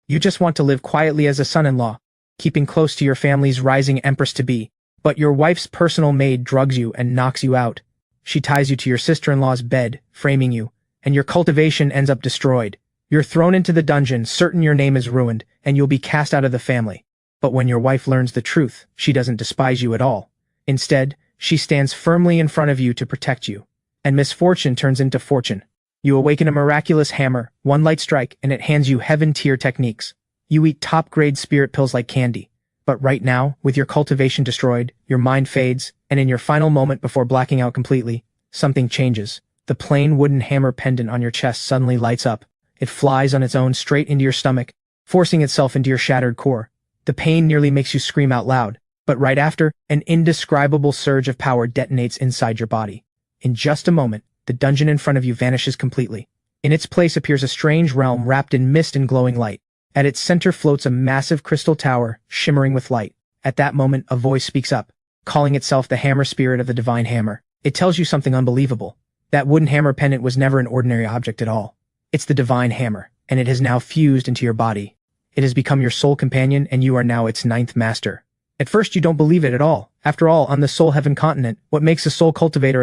You just want to live quietly as a son-in-law, keeping close to your family's rising empress-to-be. But your wife's personal maid drugs you and knocks you out. She ties you to your sister-in-law's bed, framing you, and your cultivation ends up destroyed. You're thrown into the dungeon, certain your name is ruined, and you'll be cast out of the family. But when your wife learns the truth, she doesn't despise you at all. Instead, she stands firmly in front of you to protect you. And misfortune turns into fortune. You awaken a miraculous hammer, one light strike, and it hands you heaven-tier techniques. You eat top-grade spirit pills like candy. But right now, with your cultivation destroyed, your mind fades, and in your final moment before blacking out completely, something changes. The plain wooden hammer pendant on your chest suddenly lights up. It flies on its own straight into your stomach, forcing itself into your shattered core. The pain nearly makes you scream out loud, but right after, an indescribable surge of power detonates inside your body. In just a moment, the dungeon in front of you vanishes completely. In its place appears a strange realm wrapped in mist and glowing light. At its center floats a massive crystal tower, shimmering with light. At that moment, a voice speaks up, calling itself the Hammer Spirit of the Divine Hammer. It tells you something unbelievable. That wooden hammer pendant was never an ordinary object at all. It's the Divine Hammer, and it has now fused into your body. It has become your soul companion, and you are now its ninth master. At first you don't believe it at all. After all, on the Soul Heaven continent, what makes a soul cultivator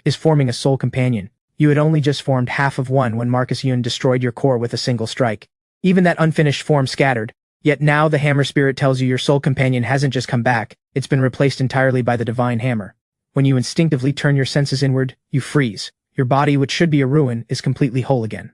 is forming a soul companion. You had only just formed half of one when Marcus Yun destroyed your core with a single strike. Even that unfinished form scattered. Yet now the Hammer Spirit tells you your soul companion hasn't just come back, it's been replaced entirely by the Divine Hammer. When you instinctively turn your senses inward, you freeze. Your body, which should be a ruin, is completely whole again.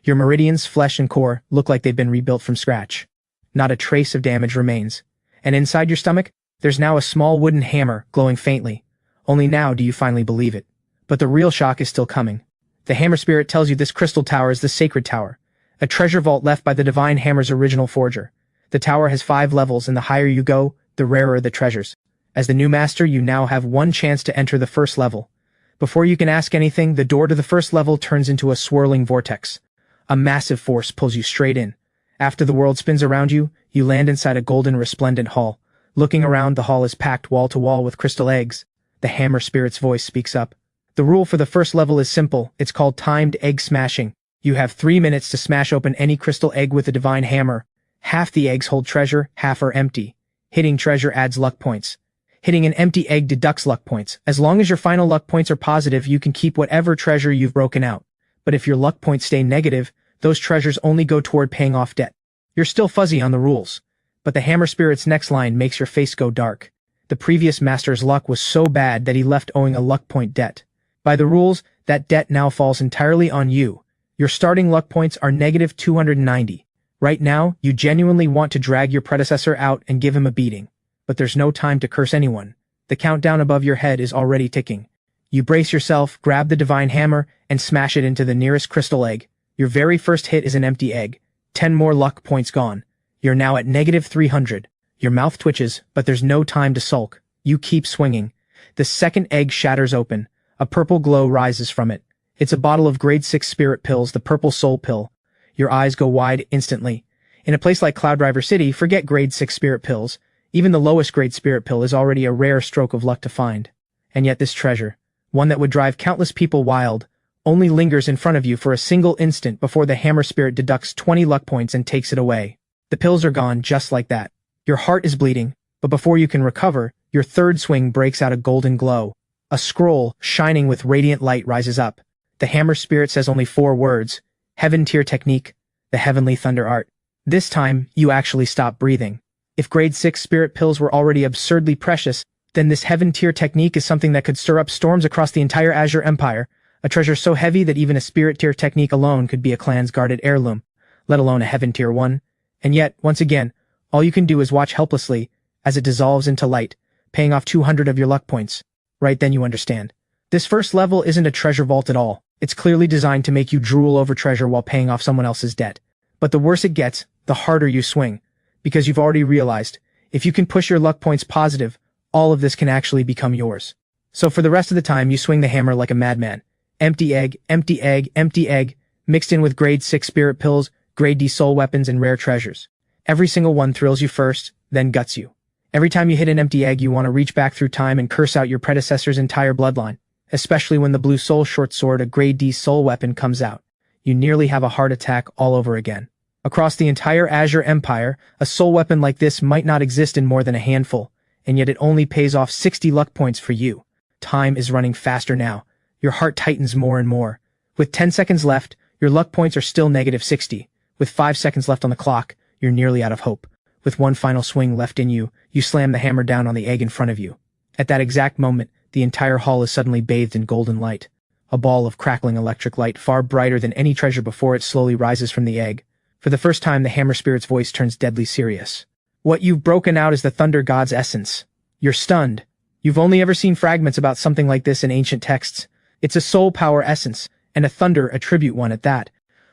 Your meridians, flesh, and core look like they've been rebuilt from scratch. Not a trace of damage remains. And inside your stomach, there's now a small wooden hammer glowing faintly. Only now do you finally believe it. But the real shock is still coming. The Hammer Spirit tells you this crystal tower is the Sacred Tower, a treasure vault left by the Divine Hammer's original forger. The tower has 5 levels, and the higher you go, the rarer the treasures. As the new master, you now have one chance to enter the first level. Before you can ask anything, the door to the first level turns into a swirling vortex. A massive force pulls you straight in. After the world spins around you, you land inside a golden resplendent hall. Looking around, the hall is packed wall to wall with crystal eggs. The Hammer Spirit's voice speaks up. The rule for the first level is simple. It's called timed egg smashing. You have 3 minutes to smash open any crystal egg with a divine hammer. Half the eggs hold treasure, half are empty. Hitting treasure adds luck points. Hitting an empty egg deducts luck points. As long as your final luck points are positive, you can keep whatever treasure you've broken out. But if your luck points stay negative, those treasures only go toward paying off debt. You're still fuzzy on the rules. But the Hammer Spirit's next line makes your face go dark. The previous master's luck was so bad that he left owing a luck point debt. By the rules, that debt now falls entirely on you. Your starting luck points are negative 290. Right now, you genuinely want to drag your predecessor out and give him a beating. But there's no time to curse anyone. The countdown above your head is already ticking. You brace yourself, grab the divine hammer, and smash it into the nearest crystal egg. Your very first hit is an empty egg. 10 more luck points gone. You're now at negative 300. Your mouth twitches, but there's no time to sulk. You keep swinging. The second egg shatters open. A purple glow rises from it. It's a bottle of grade 6 spirit pills, the purple soul pill. Your eyes go wide instantly. In a place like Cloud Driver City, forget grade 6 spirit pills. Even the lowest grade spirit pill is already a rare stroke of luck to find. And yet this treasure, one that would drive countless people wild, only lingers in front of you for a single instant before the Hammer Spirit deducts 20 luck points and takes it away. The pills are gone just like that. Your heart is bleeding, but before you can recover, your third swing breaks out a golden glow. A scroll, shining with radiant light, rises up. The Hammer Spirit says only 4 words. Heaven Tier Technique, the Heavenly Thunder Art. This time, you actually stop breathing. If grade 6 spirit pills were already absurdly precious, then this Heaven Tier Technique is something that could stir up storms across the entire Azure Empire, a treasure so heavy that even a Spirit Tier Technique alone could be a clan's guarded heirloom, let alone a Heaven Tier one. And yet, once again, all you can do is watch helplessly as it dissolves into light, paying off 200 of your luck points. Right then you understand. This first level isn't a treasure vault at all. It's clearly designed to make you drool over treasure while paying off someone else's debt. But the worse it gets, the harder you swing. Because you've already realized, if you can push your luck points positive, all of this can actually become yours. So for the rest of the time, you swing the hammer like a madman. Empty egg, empty egg, empty egg, mixed in with grade 6 spirit pills, grade D soul weapons, and rare treasures. Every single one thrills you first, then guts you. Every time you hit an empty egg, you want to reach back through time and curse out your predecessor's entire bloodline. Especially when the blue soul short sword, a grade D soul weapon, comes out. You nearly have a heart attack all over again. Across the entire Azure Empire, a soul weapon like this might not exist in more than a handful, and yet it only pays off 60 luck points for you. Time is running faster now. Your heart tightens more and more. With 10 seconds left, your luck points are still negative 60. With 5 seconds left on the clock, you're nearly out of hope. With one final swing left in you, you slam the hammer down on the egg in front of you. At that exact moment, the entire hall is suddenly bathed in golden light. A ball of crackling electric light far brighter than any treasure before it slowly rises from the egg. For the first time, the hammer spirit's voice turns deadly serious. What you've broken out is the thunder god's essence. You're stunned. You've only ever seen fragments about something like this in ancient texts. It's a soul power essence, and a thunder attribute one at that.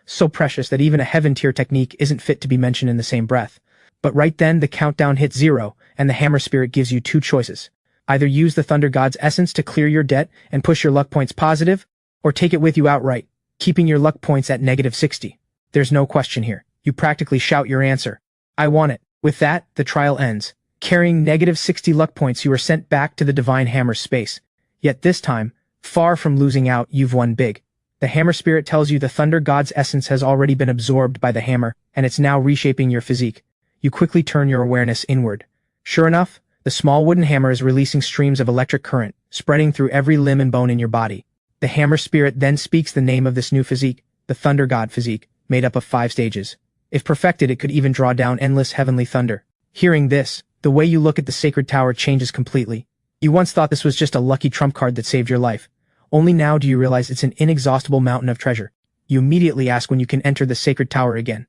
So precious that even a heaven-tier technique isn't fit to be mentioned in the same breath. But right then, the countdown hits 0, and the hammer spirit gives you two choices. Either use the thunder god's essence to clear your debt and push your luck points positive, or take it with you outright, keeping your luck points at negative 60. There's no question here. You practically shout your answer. I want it. With that, the trial ends. Carrying negative 60 luck points, you are sent back to the Divine Hammer's space. Yet this time, far from losing out, you've won big. The hammer spirit tells you the thunder god's essence has already been absorbed by the hammer, and it's now reshaping your physique. You quickly turn your awareness inward. Sure enough, the small wooden hammer is releasing streams of electric current, spreading through every limb and bone in your body. The hammer spirit then speaks the name of this new physique, the thunder god physique, made up of 5 stages. If perfected, it could even draw down endless heavenly thunder. Hearing this, the way you look at the sacred tower changes completely. You once thought this was just a lucky trump card that saved your life. Only now do you realize it's an inexhaustible mountain of treasure. You immediately ask when you can enter the sacred tower again.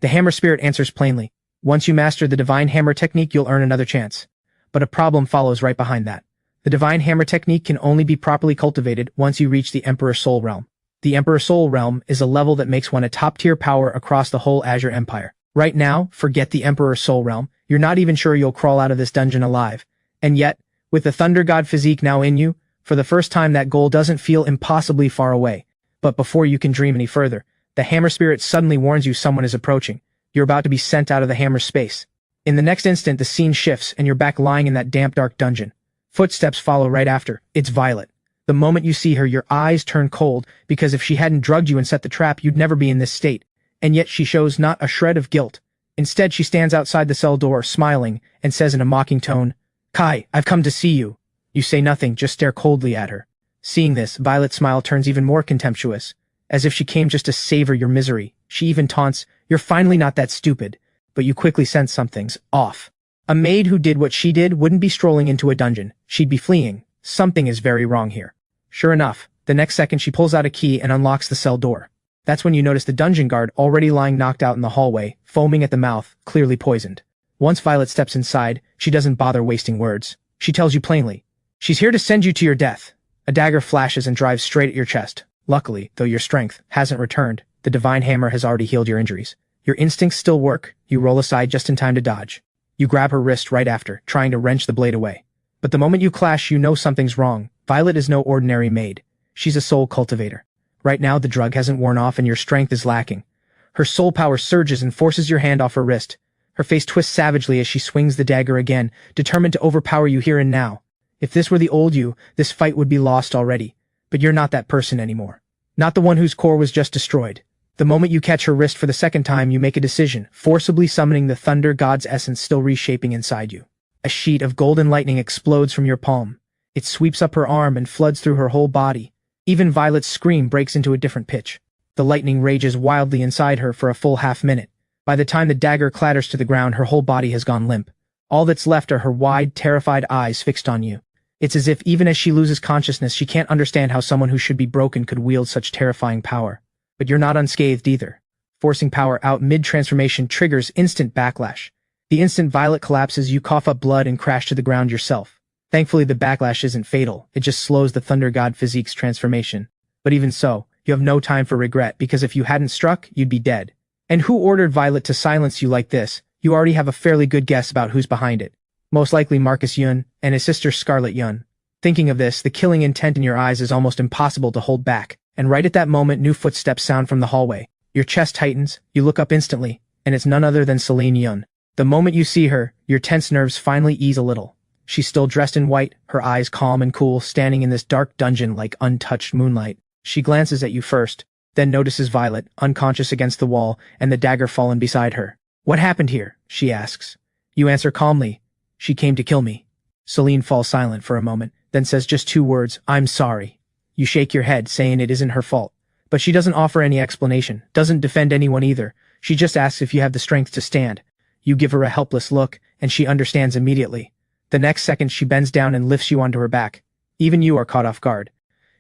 The hammer spirit answers plainly. Once you master the divine hammer technique, you'll earn another chance. But a problem follows right behind that. The divine hammer technique can only be properly cultivated once you reach the Emperor Soul Realm. The Emperor Soul Realm is a level that makes one a top-tier power across the whole Azure Empire. Right now, forget the Emperor Soul Realm. You're not even sure you'll crawl out of this dungeon alive. And yet, with the Thunder God physique now in you, for the first time that goal doesn't feel impossibly far away. But before you can dream any further, the hammer spirit suddenly warns you someone is approaching. You're about to be sent out of the hammer's space. In the next instant, the scene shifts and you're back lying in that damp, dark dungeon. Footsteps follow right after. It's Violet. The moment you see her, your eyes turn cold, because if she hadn't drugged you and set the trap, you'd never be in this state. And yet she shows not a shred of guilt. Instead, she stands outside the cell door, smiling, and says in a mocking tone, "Kai, I've come to see you." You say nothing, just stare coldly at her. Seeing this, Violet's smile turns even more contemptuous, as if she came just to savor your misery. She even taunts, "You're finally not that stupid." But you quickly sense something's off. A maid who did what she did wouldn't be strolling into a dungeon. She'd be fleeing. Something is very wrong here. Sure enough, the next second she pulls out a key and unlocks the cell door. That's when you notice the dungeon guard already lying knocked out in the hallway, foaming at the mouth, clearly poisoned. Once Violet steps inside, she doesn't bother wasting words. She tells you plainly, she's here to send you to your death. A dagger flashes and drives straight at your chest. Luckily, though your strength hasn't returned, the divine hammer has already healed your injuries. Your instincts still work. You roll aside just in time to dodge. You grab her wrist right after, trying to wrench the blade away. But the moment you clash, you know something's wrong. Violet is no ordinary maid. She's a soul cultivator. Right now, the drug hasn't worn off and your strength is lacking. Her soul power surges and forces your hand off her wrist. Her face twists savagely as she swings the dagger again, determined to overpower you here and now. If this were the old you, this fight would be lost already. But you're not that person anymore. Not the one whose core was just destroyed. The moment you catch her wrist for the second time, you make a decision, forcibly summoning the thunder god's essence still reshaping inside you. A sheet of golden lightning explodes from your palm. It sweeps up her arm and floods through her whole body. Even Violet's scream breaks into a different pitch. The lightning rages wildly inside her for a full half-minute. By the time the dagger clatters to the ground, her whole body has gone limp. All that's left are her wide, terrified eyes fixed on you. It's as if even as she loses consciousness, she can't understand how someone who should be broken could wield such terrifying power. But you're not unscathed either. Forcing power out mid-transformation triggers instant backlash. The instant Violet collapses, you cough up blood and crash to the ground yourself. Thankfully, the backlash isn't fatal. It just slows the Thunder God physique's transformation. But even so, you have no time for regret, because if you hadn't struck, you'd be dead. And who ordered Violet to silence you like this? You already have a fairly good guess about who's behind it. Most likely Marcus Yun and his sister Scarlet Yun. Thinking of this, the killing intent in your eyes is almost impossible to hold back. And right at that moment, new footsteps sound from the hallway. Your chest tightens, you look up instantly, and it's none other than Celine Yun. The moment you see her, your tense nerves finally ease a little. She's still dressed in white, her eyes calm and cool, standing in this dark dungeon like untouched moonlight. She glances at you first, then notices Violet, unconscious against the wall, and the dagger fallen beside her. What happened here? She asks. You answer calmly. She came to kill me. Celine falls silent for a moment, then says just 2 words, I'm sorry. You shake your head, saying it isn't her fault. But she doesn't offer any explanation, doesn't defend anyone either. She just asks if you have the strength to stand. You give her a helpless look, and she understands immediately. The next second she bends down and lifts you onto her back. Even you are caught off guard.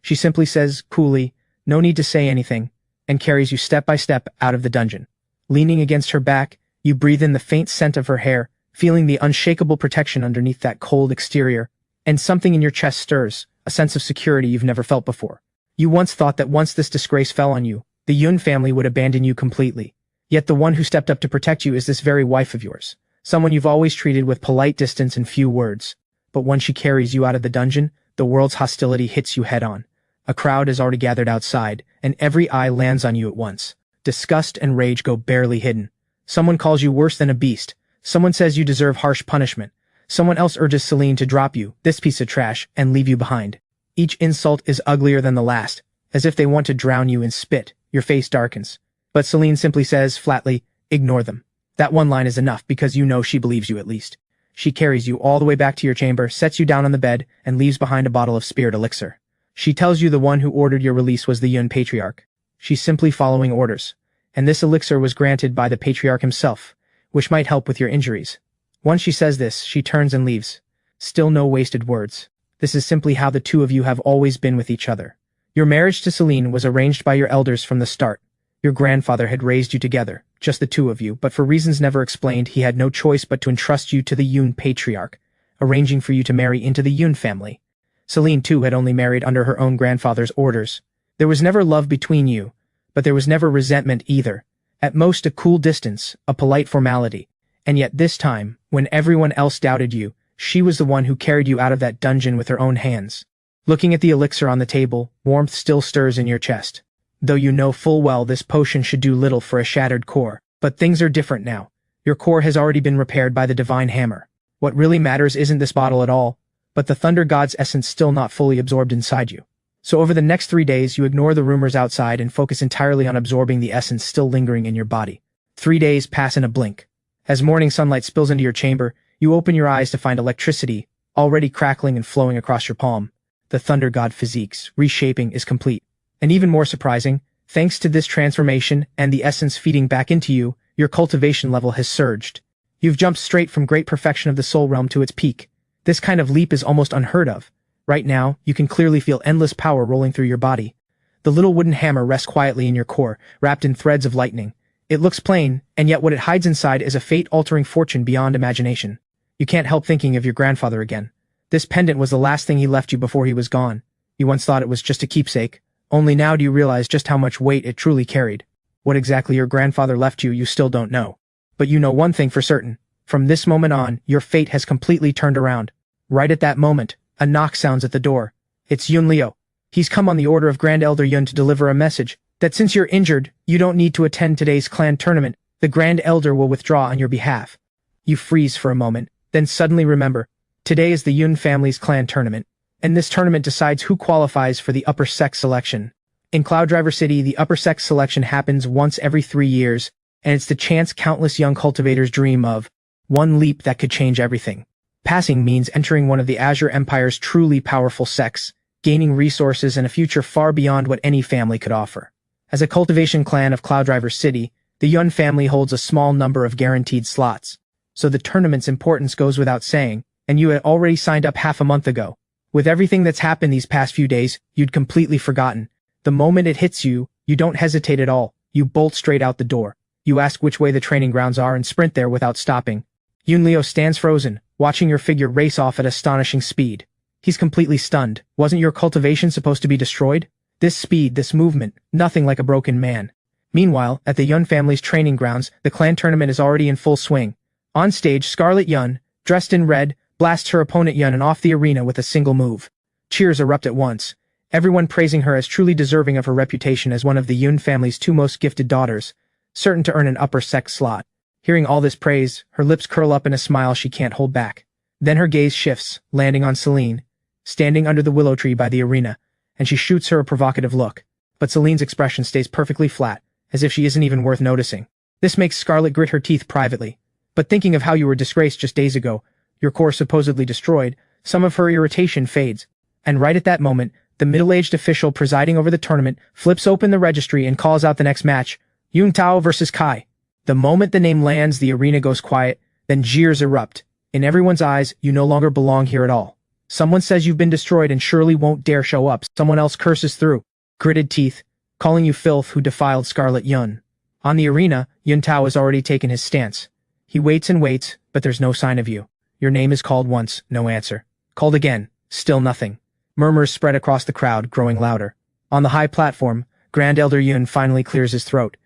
She simply says, coolly, no need to say anything, and carries you step by step out of the dungeon. Leaning against her back, you breathe in the faint scent of her hair, feeling the unshakable protection underneath that cold exterior, and something in your chest stirs, a sense of security you've never felt before. You once thought that once this disgrace fell on you, the Yun family would abandon you completely. Yet the one who stepped up to protect you is this very wife of yours, someone you've always treated with polite distance and few words. But when she carries you out of the dungeon, the world's hostility hits you head-on. A crowd is already gathered outside, and every eye lands on you at once. Disgust and rage go barely hidden. Someone calls you worse than a beast. Someone says you deserve harsh punishment. Someone else urges Celine to drop you, this piece of trash, and leave you behind. Each insult is uglier than the last, as if they want to drown you in spit. Your face darkens. But Celine simply says, flatly, ignore them. That one line is enough because you know she believes you at least. She carries you all the way back to your chamber, sets you down on the bed, and leaves behind a bottle of spirit elixir. She tells you the one who ordered your release was the Yun Patriarch. She's simply following orders. And this elixir was granted by the Patriarch himself, which might help with your injuries. Once she says this, she turns and leaves. Still no wasted words. This is simply how the two of you have always been with each other. Your marriage to Celine was arranged by your elders from the start. Your grandfather had raised you together, just the two of you, but for reasons never explained, he had no choice but to entrust you to the Yun Patriarch, arranging for you to marry into the Yun family. Celine, too, had only married under her own grandfather's orders. There was never love between you, but there was never resentment either. At most a cool distance, a polite formality. And yet this time, when everyone else doubted you, she was the one who carried you out of that dungeon with her own hands. Looking at the elixir on the table, warmth still stirs in your chest. Though you know full well this potion should do little for a shattered core. But things are different now. Your core has already been repaired by the divine hammer. What really matters isn't this bottle at all, but the thunder god's essence still not fully absorbed inside you. So over the next 3 days, you ignore the rumors outside and focus entirely on absorbing the essence still lingering in your body. 3 days pass in a blink. As morning sunlight spills into your chamber, you open your eyes to find electricity, already crackling and flowing across your palm. The thunder god physique's reshaping is complete. And even more surprising, thanks to this transformation and the essence feeding back into you, your cultivation level has surged. You've jumped straight from great perfection of the soul realm to its peak. This kind of leap is almost unheard of. Right now, you can clearly feel endless power rolling through your body. The little wooden hammer rests quietly in your core, wrapped in threads of lightning. It looks plain, and yet what it hides inside is a fate-altering fortune beyond imagination. You can't help thinking of your grandfather again. This pendant was the last thing he left you before he was gone. You once thought it was just a keepsake. Only now do you realize just how much weight it truly carried. What exactly your grandfather left you, you still don't know. But you know one thing for certain. From this moment on, your fate has completely turned around. Right at that moment, a knock sounds at the door. It's Yun Leo. He's come on the order of Grand Elder Yun to deliver a message that since you're injured, you don't need to attend today's clan tournament. The Grand Elder will withdraw on your behalf. You freeze for a moment, then suddenly remember. Today is the Yun family's clan tournament, and this tournament decides who qualifies for the upper sex selection. In Cloud Driver City, the upper sex selection happens once every 3 years, and it's the chance countless young cultivators dream of. One leap that could change everything. Passing means entering one of the Azure Empire's truly powerful sects, gaining resources and a future far beyond what any family could offer. As a cultivation clan of Cloud Driver City, the Yun family holds a small number of guaranteed slots, so the tournament's importance goes without saying, and you had already signed up half a month ago. With everything that's happened these past few days, you'd completely forgotten. The moment it hits you, you don't hesitate at all. You bolt straight out the door. You ask which way the training grounds are and sprint there without stopping. Yun Leo stands frozen, watching your figure race off at astonishing speed. He's completely stunned. Wasn't your cultivation supposed to be destroyed? This speed, this movement, nothing like a broken man. Meanwhile, at the Yun family's training grounds, the clan tournament is already in full swing. On stage, Scarlet Yun, dressed in red, blasts her opponent Yun off the arena with a single move. Cheers erupt at once, everyone praising her as truly deserving of her reputation as one of the Yun family's 2 most gifted daughters, certain to earn an upper sex slot. Hearing all this praise, her lips curl up in a smile she can't hold back. Then her gaze shifts, landing on Celine, standing under the willow tree by the arena, and she shoots her a provocative look. but Celine's expression stays perfectly flat, as if she isn't even worth noticing. This makes Scarlet grit her teeth privately. But thinking of how you were disgraced just days ago, your core supposedly destroyed, some of her irritation fades. And right at that moment, the middle-aged official presiding over the tournament flips open the registry and calls out the next match, Yun Tao versus Kai. The moment the name lands, the arena goes quiet, then jeers erupt. In everyone's eyes, you no longer belong here at all. Someone says you've been destroyed and surely won't dare show up. Someone else curses through, gritted teeth, calling you filth who defiled Scarlet Yun. On the arena, Yun Tao has already taken his stance. He waits and waits, but there's no sign of you. Your name is called once, no answer. Called again, still nothing. Murmurs spread across the crowd, growing louder. On the high platform, Grand Elder Yun finally clears his throat.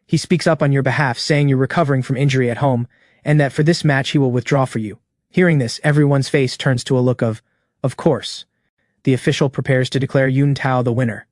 He speaks up on your behalf, saying you're recovering from injury at home, and that for this match he will withdraw for you. Hearing this, everyone's face turns to a look of course. The official prepares to declare Yun Tao the winner.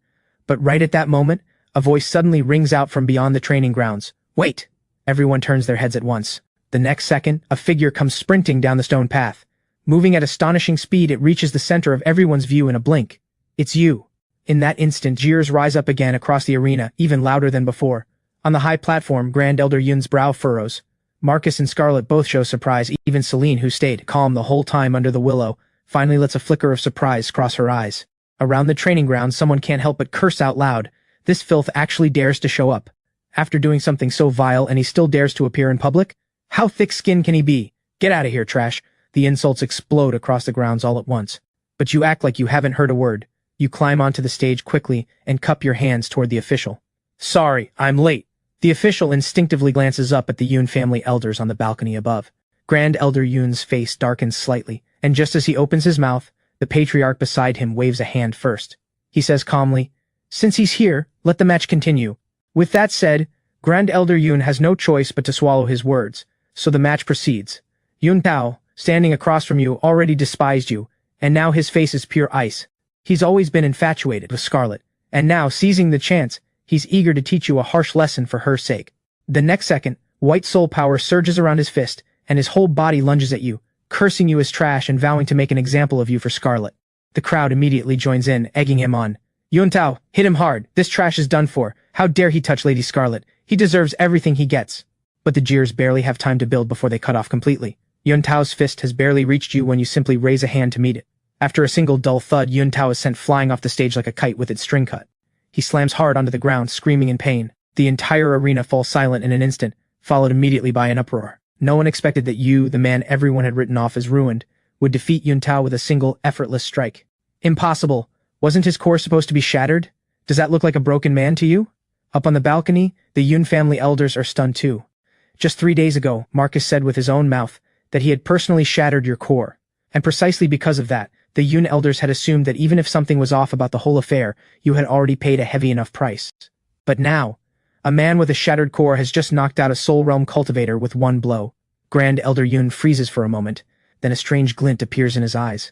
But right at that moment, a voice suddenly rings out from beyond the training grounds. Wait! Everyone turns their heads at once. The next second, a figure comes sprinting down the stone path. Moving at astonishing speed, it reaches the center of everyone's view in a blink. It's you. In that instant, jeers rise up again across the arena, even louder than before. On the high platform, Grand Elder Yun's brow furrows. Marcus and Scarlet both show surprise. Even Celine, who stayed calm the whole time under the willow, finally lets a flicker of surprise cross her eyes. Around the training ground, someone can't help but curse out loud. This filth actually dares to show up. After doing something so vile, and he still dares to appear in public? How thick-skinned can he be? Get out of here, trash. The insults explode across the grounds all at once. But you act like you haven't heard a word. You climb onto the stage quickly and cup your hands toward the official. Sorry, I'm late. The official instinctively glances up at the Yun family elders on the balcony above. Grand Elder Yun's face darkens slightly, and just as he opens his mouth, the patriarch beside him waves a hand first. He says calmly, Since he's here, let the match continue. With that said, Grand Elder Yun has no choice but to swallow his words, so the match proceeds. Yun Tao, standing across from you, already despised you, and now his face is pure ice. He's always been infatuated with Scarlet, and now, seizing the chance, he's eager to teach you a harsh lesson for her sake. The next second, white soul power surges around his fist, and his whole body lunges at you, cursing you as trash and vowing to make an example of you for Scarlet. The crowd immediately joins in, egging him on. Yun Tao, hit him hard. This trash is done for. How dare he touch Lady Scarlet? He deserves everything he gets. But the jeers barely have time to build before they cut off completely. Yun Tao's fist has barely reached you when you simply raise a hand to meet it. After a single dull thud, Yun Tao is sent flying off the stage like a kite with its string cut. He slams hard onto the ground, screaming in pain. The entire arena falls silent in an instant, followed immediately by an uproar. No one expected that you, the man everyone had written off as ruined, would defeat Yun Tao with a single, effortless strike. Impossible. Wasn't his core supposed to be shattered? Does that look like a broken man to you? Up on the balcony, the Yun family elders are stunned too. Just 3 days ago, Marcus said with his own mouth that he had personally shattered your core. And precisely because of that, the Yun elders had assumed that even if something was off about the whole affair, you had already paid a heavy enough price. But now, a man with a shattered core has just knocked out a Soul Realm cultivator with one blow. Grand Elder Yun freezes for a moment, then a strange glint appears in his eyes.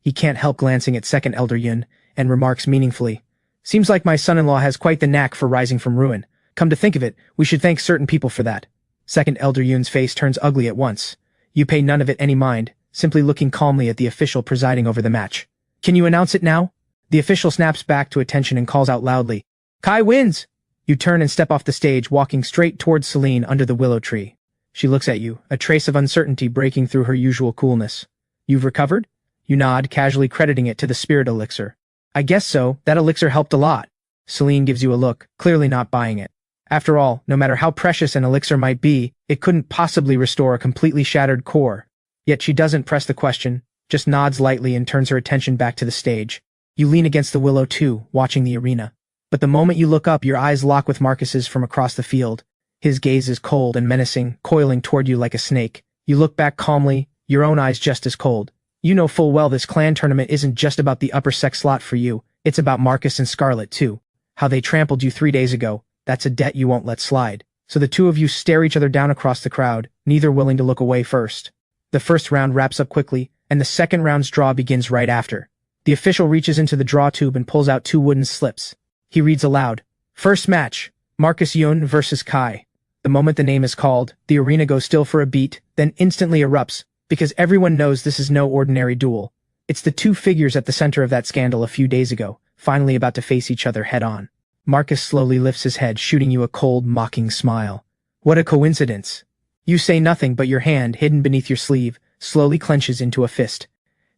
He can't help glancing at Second Elder Yun, and remarks meaningfully, Seems like my son-in-law has quite the knack for rising from ruin. Come to think of it, we should thank certain people for that. Second Elder Yun's face turns ugly at once. You pay none of it any mind, simply looking calmly at the official presiding over the match. Can you announce it now? The official snaps back to attention and calls out loudly, Kai wins! You turn and step off the stage, walking straight towards Celine under the willow tree. She looks at you, a trace of uncertainty breaking through her usual coolness. You've recovered? You nod, casually crediting it to the spirit elixir. I guess so, that elixir helped a lot. Celine gives you a look, clearly not buying it. After all, no matter how precious an elixir might be, it couldn't possibly restore a completely shattered core. Yet she doesn't press the question, just nods lightly and turns her attention back to the stage. You lean against the willow too, watching the arena. But the moment you look up, your eyes lock with Marcus's from across the field. His gaze is cold and menacing, coiling toward you like a snake. You look back calmly, your own eyes just as cold. You know full well this clan tournament isn't just about the upper sex slot for you, it's about Marcus and Scarlet too. How they trampled you 3 days ago, that's a debt you won't let slide. So the two of you stare each other down across the crowd, neither willing to look away first. The first round wraps up quickly, and the second round's draw begins right after. The official reaches into the draw tube and pulls out 2 wooden slips. He reads aloud, First match, Marcus Yun versus Kai. The moment the name is called, the arena goes still for a beat, then instantly erupts, because everyone knows this is no ordinary duel. It's the 2 figures at the center of that scandal a few days ago, finally about to face each other head-on. Marcus slowly lifts his head, shooting you a cold, mocking smile. What a coincidence. You say nothing, but your hand, hidden beneath your sleeve, slowly clenches into a fist.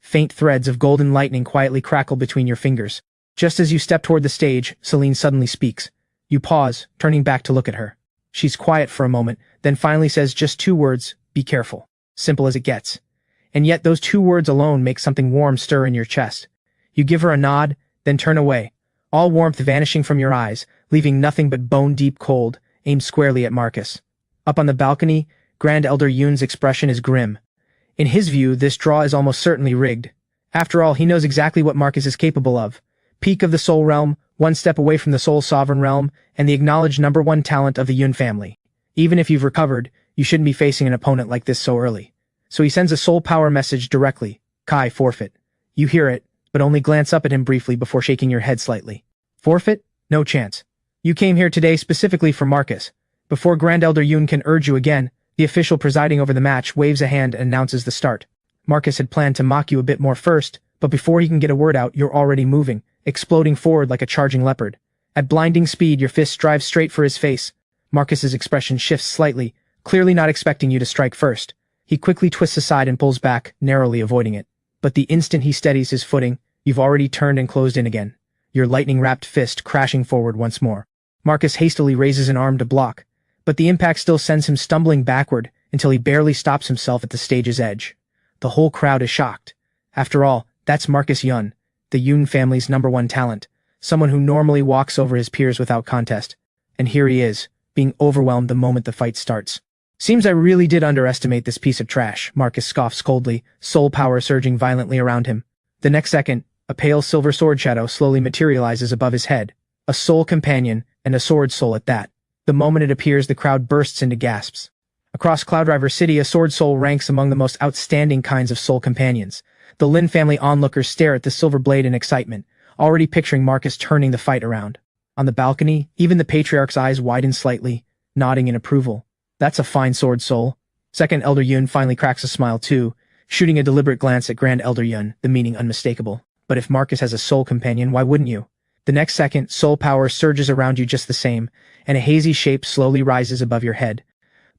Faint threads of golden lightning quietly crackle between your fingers. Just as you step toward the stage, Celine suddenly speaks. You pause, turning back to look at her. She's quiet for a moment, then finally says just 2 words, be careful. Simple as it gets. And yet those 2 words alone make something warm stir in your chest. You give her a nod, then turn away, all warmth vanishing from your eyes, leaving nothing but bone-deep cold, aimed squarely at Marcus. Up on the balcony, Grand Elder Yoon's expression is grim. In his view, this draw is almost certainly rigged. After all, he knows exactly what Marcus is capable of. Peak of the Soul Realm, 1 step away from the Soul Sovereign Realm, and the acknowledged #1 talent of the Yoon family. Even if you've recovered, you shouldn't be facing an opponent like this so early. So he sends a soul power message directly. Kai, forfeit. You hear it, but only glance up at him briefly before shaking your head slightly. Forfeit? No chance. You came here today specifically for Marcus. Before Grand Elder Yoon can urge you again, the official presiding over the match waves a hand and announces the start. Marcus had planned to mock you a bit more first, but before he can get a word out, you're already moving, exploding forward like a charging leopard. At blinding speed, your fist drives straight for his face. Marcus's expression shifts slightly, clearly not expecting you to strike first. He quickly twists aside and pulls back, narrowly avoiding it. But the instant he steadies his footing, you've already turned and closed in again, your lightning-wrapped fist crashing forward once more. Marcus hastily raises an arm to block, but the impact still sends him stumbling backward until he barely stops himself at the stage's edge. The whole crowd is shocked. After all, that's Marcus Yoon, the Yoon family's #1 talent, someone who normally walks over his peers without contest. And here he is, being overwhelmed the moment the fight starts. Seems I really did underestimate this piece of trash, Marcus scoffs coldly, soul power surging violently around him. The next second, a pale silver sword shadow slowly materializes above his head, a soul companion, and a sword soul at that. The moment it appears, the crowd bursts into gasps. Across Cloudriver City, a sword soul ranks among the most outstanding kinds of soul companions. The Lin family onlookers stare at the silver blade in excitement, already picturing Marcus turning the fight around. On the balcony, even the patriarch's eyes widen slightly, nodding in approval. That's a fine sword soul. Second Elder Yoon finally cracks a smile too, shooting a deliberate glance at Grand Elder Yoon, the meaning unmistakable. But if Marcus has a soul companion, why wouldn't you? The next second, soul power surges around you just the same, and a hazy shape slowly rises above your head.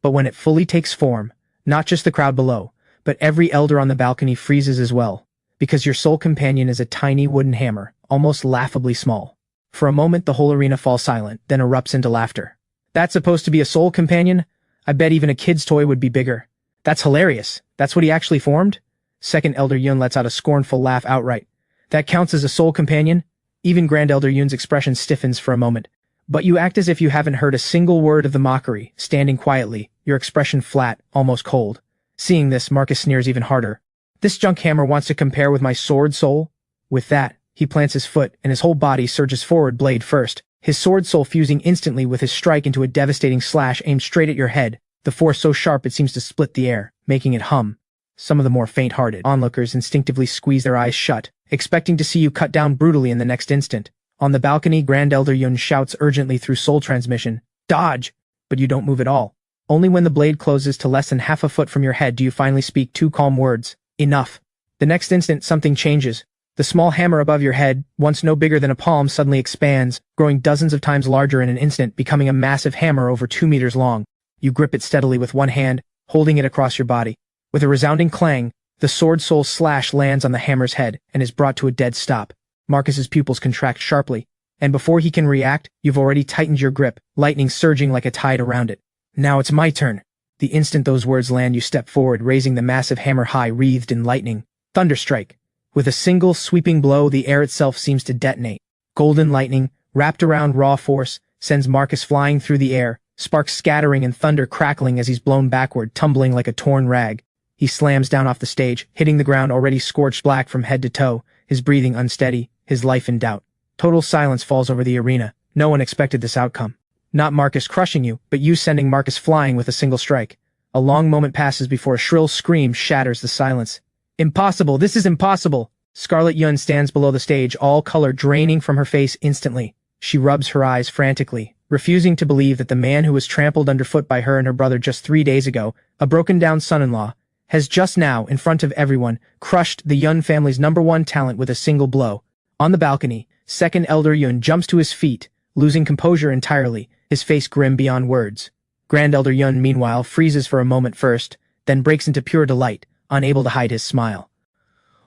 But when it fully takes form, not just the crowd below, but every elder on the balcony freezes as well, because your soul companion is a tiny wooden hammer, almost laughably small. For a moment, the whole arena falls silent, then erupts into laughter. That's supposed to be a soul companion? I bet even a kid's toy would be bigger. That's hilarious. That's what he actually formed? Second Elder Yoon lets out a scornful laugh outright. That counts as a soul companion? Even Grand Elder Yoon's expression stiffens for a moment. But you act as if you haven't heard a single word of the mockery, standing quietly, your expression flat, almost cold. Seeing this, Marcus sneers even harder. This junk hammer wants to compare with my sword soul? With that, he plants his foot, and his whole body surges forward blade first, his sword soul fusing instantly with his strike into a devastating slash aimed straight at your head, the force so sharp it seems to split the air, making it hum. Some of the more faint-hearted onlookers instinctively squeeze their eyes shut, expecting to see you cut down brutally in the next instant. On the balcony, Grand Elder Yoon shouts urgently through soul transmission, "Dodge!" But you don't move at all. Only when the blade closes to less than half a foot from your head do you finally speak 2 calm words, "Enough." The next instant, something changes. The small hammer above your head, once no bigger than a palm, suddenly expands, growing dozens of times larger in an instant, becoming a massive hammer over 2 meters long. You grip it steadily with one hand, holding it across your body. With a resounding clang, the sword soul slash lands on the hammer's head and is brought to a dead stop. Marcus's pupils contract sharply, and before he can react, you've already tightened your grip, lightning surging like a tide around it. Now it's my turn. The instant those words land, you step forward, raising the massive hammer high, wreathed in lightning. Thunderstrike. With a single sweeping blow, the air itself seems to detonate. Golden lightning, wrapped around raw force, sends Marcus flying through the air, sparks scattering and thunder crackling as he's blown backward, tumbling like a torn rag. He slams down off the stage, hitting the ground already scorched black from head to toe, his breathing unsteady, his life in doubt. Total silence falls over the arena. No one expected this outcome. Not Marcus crushing you, but you sending Marcus flying with a single strike. A long moment passes before a shrill scream shatters the silence. Impossible! This is impossible! Scarlet Yun stands below the stage, all color draining from her face instantly. She rubs her eyes frantically, refusing to believe that the man who was trampled underfoot by her and her brother just 3 days ago, a broken-down son-in-law, has just now, in front of everyone, crushed the Yun family's #1 talent with a single blow. On the balcony, second Elder Yun jumps to his feet, losing composure entirely, his face grim beyond words. Grand Elder Yun, meanwhile, freezes for a moment first, then breaks into pure delight, unable to hide his smile.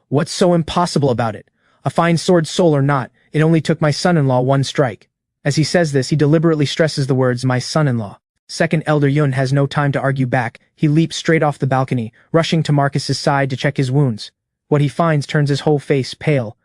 What's so impossible about it? A fine sword soul or not, it only took my son-in-law one strike. As he says this, he deliberately stresses the words, my son-in-law. Second Elder Yun has no time to argue back. He leaps straight off the balcony, rushing to Marcus's side to check his wounds. What he finds turns his whole face pale.